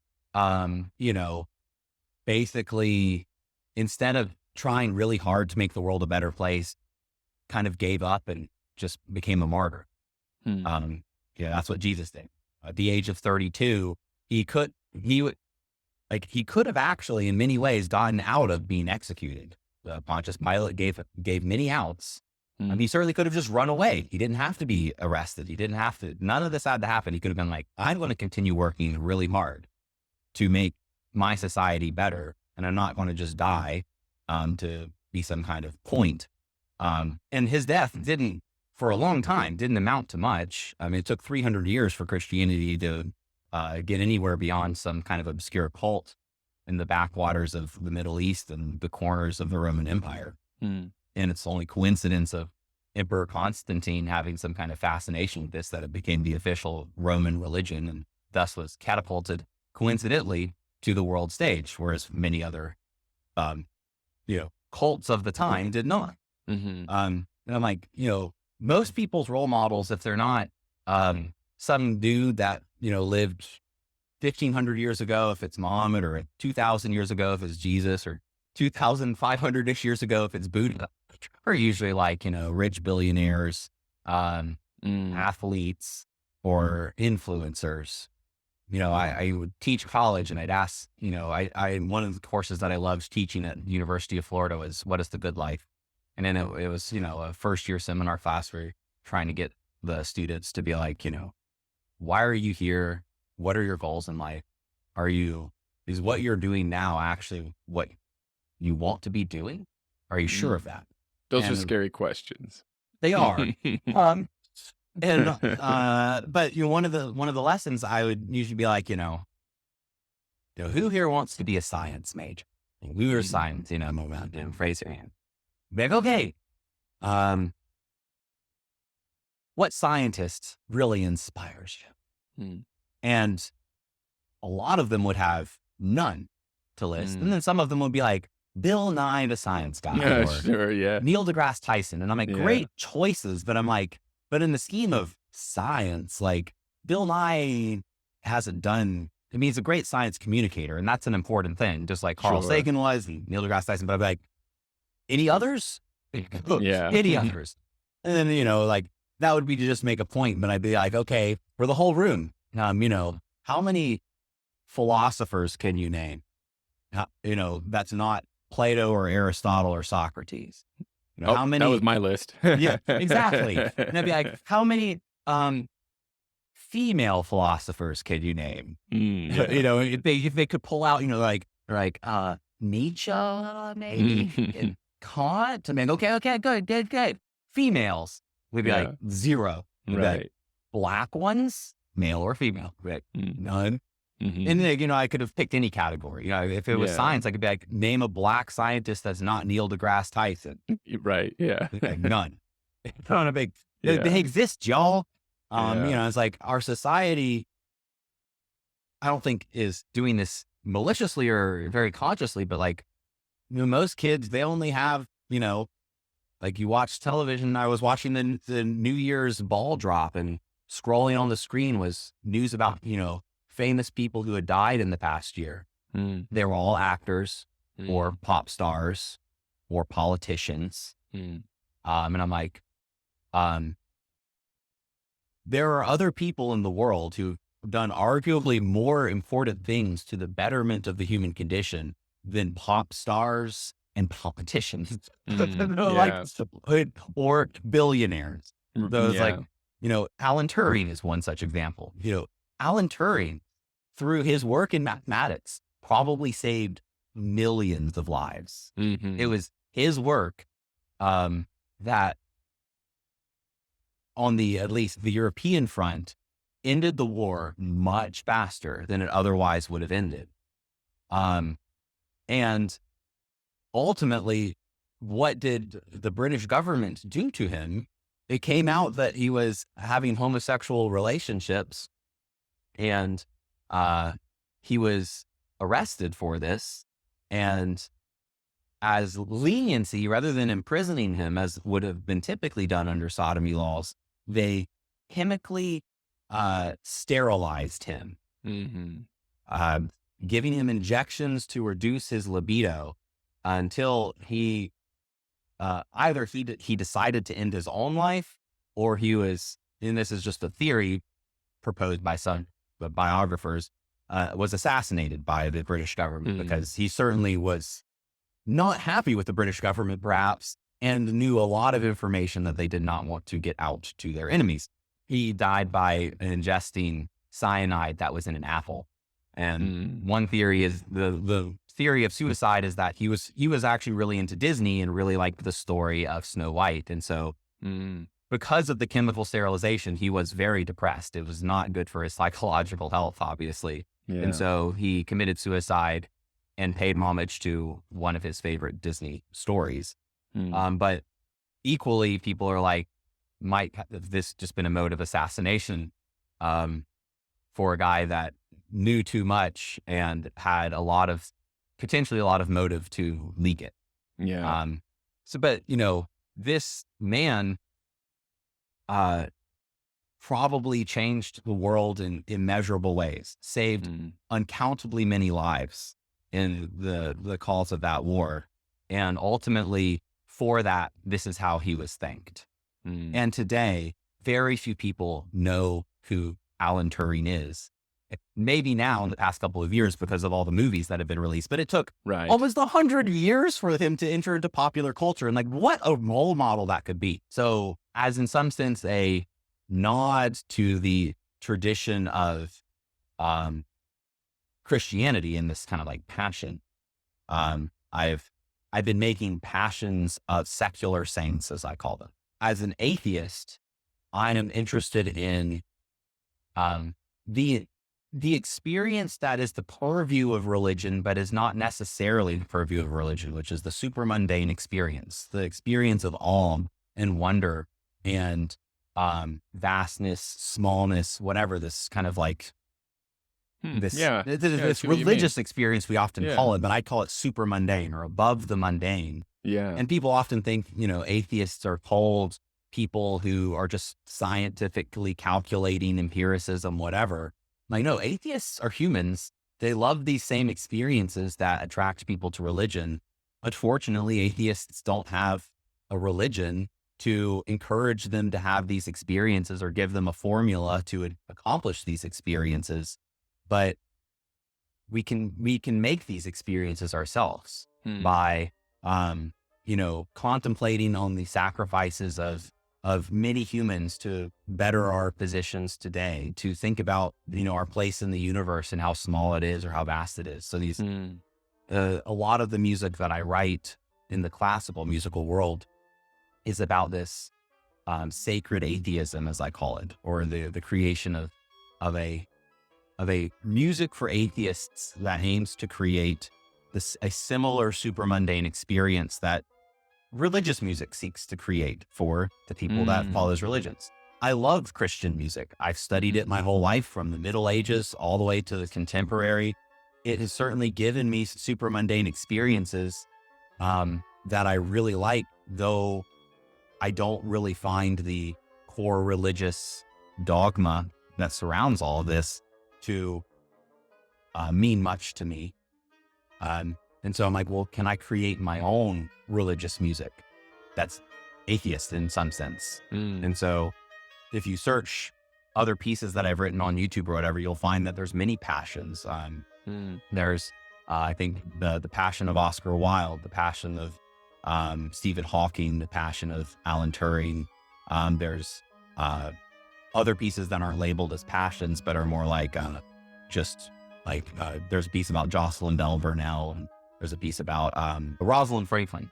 basically, instead of trying really hard to make the world a better place, kind of gave up and just became a martyr.
Mm.
Um, yeah, that's what Jesus did. At the age of 32, he could have actually, in many ways, gotten out of being executed. Pontius Pilate gave many outs.
Mm.
He certainly could have just run away. He didn't have to be arrested. He didn't have to. None of this had to happen. He could have been like, I'm going to continue working really hard to make my society better, and I'm not going to just die to be some kind of point. And his death for a long time, didn't amount to much. I mean, it took 300 years for Christianity to get anywhere beyond some kind of obscure cult in the backwaters of the Middle East and the corners of the Roman Empire.
Mm.
And it's only coincidence of Emperor Constantine having some kind of fascination with this that it became the official Roman religion and thus was catapulted coincidentally to the world stage, whereas many other, um, cults of the time did not.
Mhm.
And I'm like, most people's role models, if they're not, some dude that, lived 1,500 years ago, if it's Muhammad, or 2,000 years ago, if it's Jesus, or 2,500-ish years ago, if it's Buddha, are usually like, rich billionaires,
Mm.
athletes, or influencers. I would teach college and I'd ask, one of the courses that I loved teaching at the University of Florida was what is the good life? And then it was, a first year seminar class where you're trying to get the students to be like, why are you here? What are your goals in life? Is what you're doing now actually what you want to be doing? Are you sure of
Mm.
that?
Those are
And
scary questions.
they are. Um, but one of the lessons I would usually be like, who here wants to be a science major? And we were
Mm.
science, moment, raise your hand. Be like, okay. What scientist really inspires you?
Mm.
And a lot of them would have none to list. And
Mm.
then some of them would be like Bill Nye, the science guy,
Yeah,
or
sure, yeah.
Neil deGrasse Tyson. And I'm like,
Yeah.
great choices. But I'm like, but in the scheme of science, like Bill Nye hasn't done, he's a great science communicator. And that's an important thing, just like Carl
Sure.
Sagan was, and Neil deGrasse Tyson. But I'm like, any others?
Yeah.
Any others? And then, like that would be to just make a point. But I'd be like, okay, for the whole room, how many philosophers can you name? That's not Plato or Aristotle or Socrates.
Oh,
How
that was
many?
my list.
Yeah, exactly. And I'd be like, how many female philosophers can you name?
Mm, yeah.
If they could pull out, like Nietzsche, maybe,
Mhm.
and Kant. I mean, okay, good. Females, we'd be like
Yeah,
0. We'd be like,
right.
black ones, male or female? We'd be like,
Mm.
none. And
Mhm.
then, I could have picked any category. If it was
Yeah.
science, I could be like, name a black scientist that's not Neil deGrasse Tyson.
Right, yeah.
Like, none. It's not a big, they
Yeah.
exist, y'all.
Yeah.
It's like our society, I don't think is doing this maliciously or very consciously, but like, most kids, they only have, like you watch television. I was watching the New Year's ball drop, and scrolling on the screen was news about, famous people who had died in the past year.
Mm,
They were all actors or
mm,
pop stars or politicians.
mm,
And I'm like, um, there are other people in the world who've done arguably more important things to the betterment of the human condition than pop stars and politicians. Like,
yeah.
or billionaires. Those like,
Yeah.
Alan Turing is one such example. Alan Turing, through his work in mathematics, probably saved millions of lives. It
Mhm.
was his work that, on at least the European front, ended the war much faster than it otherwise would have ended. Um, and ultimately, what did the British government do to him? It came out that he was having homosexual relationships, and he was arrested for this. And as leniency, rather than imprisoning him as would have been typically done under sodomy laws, they chemically sterilized him,
Mhm.
uh, giving him injections to reduce his libido until he either he decided to end his own life, or he was, and this is just a theory proposed by some biographers, was assassinated by the British government,
Mm.
because he certainly was not happy with the British government, perhaps, and knew a lot of information that they did not want to get out to their enemies. He died by ingesting cyanide that was in an apple. And
Mm.
one theory is, the theory of suicide is that he was actually really into Disney and really liked the story of Snow White. And so,
Mm.
because of the chemical sterilization, he was very depressed. It was not good for his psychological health, obviously. And
Yeah.
so he committed suicide and paid homage to one of his favorite Disney stories.
Mm.
But equally, people are like, might have this just been a mode of assassination um, for a guy that knew too much and had potentially a lot of motive to leak it.
Yeah.
But this man uh, probably changed the world in immeasurable ways, saved
Mm.
uncountably many lives in the cause of that war. And ultimately, for that, this is how he was thanked.
Mm.
And today, very few people know who Alan Turing is. Maybe now in the past couple of years because of all the movies that have been released, but it took
Right.
almost 100 years for him to enter into popular culture. And like, what a role model that could be. So, as in some sense, a nod to the tradition of um, Christianity in this kind of like passion. I've been making passions of secular saints, as I call them. As an atheist, I am interested in um, the experience that is the purview of religion, but is not necessarily the purview of religion, which is the super mundane experience, the experience of awe and wonder and vastness, smallness, whatever, this kind of like
Yeah. Yeah, I
this
see what you mean.
religious experience we often
Yeah.
call it, but I call it super mundane or above the mundane.
Yeah.
And people often think, atheists are cold people who are just scientifically calculating empiricism, whatever. Like, no, atheists are humans. They love these same experiences that attract people to religion. Unfortunately, atheists don't have a religion to encourage them to have these experiences or give them a formula to accomplish these experiences. But we can make these experiences ourselves
Mm.
by contemplating on the sacrifices of many humans to better our positions today, to think about our place in the universe and how small it is or how vast it is. So
Mm.
a lot of the music that I write in the classical musical world is about this sacred atheism, as I call it, or the creation of a music for atheists that aims to create a similar super mundane experience that religious music seeks to create for the people that
Mm.
follows religions. I love Christian music. I've studied it my whole life from the Middle Ages all the way to the contemporary. It has certainly given me super mundane experiences that I really like, though I don't really find the core religious dogma that surrounds all of this to mean much to me. And so I'm like, well, can I create my own religious music that's atheist in some sense? And so if you search other pieces that I've written on YouTube or whatever, you'll find that there's many passions. There's, I think the passion of Oscar Wilde, the passion of Stephen Hawking, the passion of Alan Turing. There's other pieces that aren't labeled as passions, but are more like there's a piece about Jocelyn Bell Burnell, and there's a piece about Rosalind Franklin.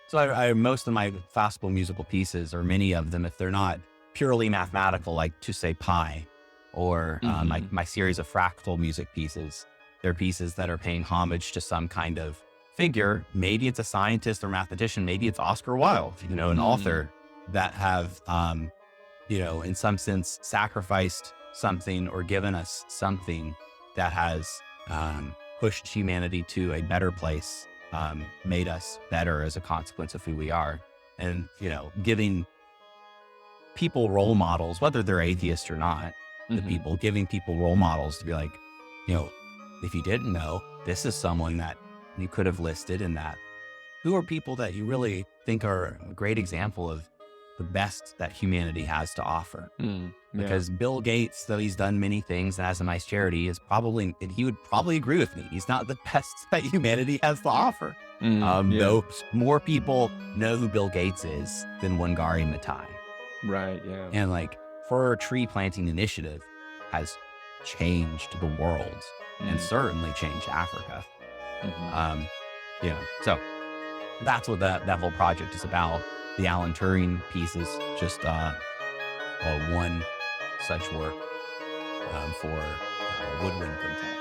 So I most of my classical musical pieces, or many of them, if they're not purely mathematical, like To Say Pi, or my series of fractal music pieces, they're pieces that are paying homage to some kind of figure. Maybe it's a scientist or mathematician, maybe it's Oscar Wilde, an author that have, in some sense sacrificed something or given us something that has pushed humanity to a better place, made us better as a consequence of who we are. And, giving people role models, whether they're atheist or not, giving people role models to be like, if you didn't know, this is someone that you could have listed, and that who are people that you really think are a great example of the best that humanity has to offer. Because Bill Gates, though he's done many things and has a nice charity, he would probably agree with me. He's not the best that humanity has to offer. Though more people know who Bill Gates is than Wangari Maathai.
Right. Yeah.
And Fir Tree Planting Initiative has changed the world and certainly changed Africa. So that's what that whole project is about. The Alan Turing piece is just one such work for woodwind quintet.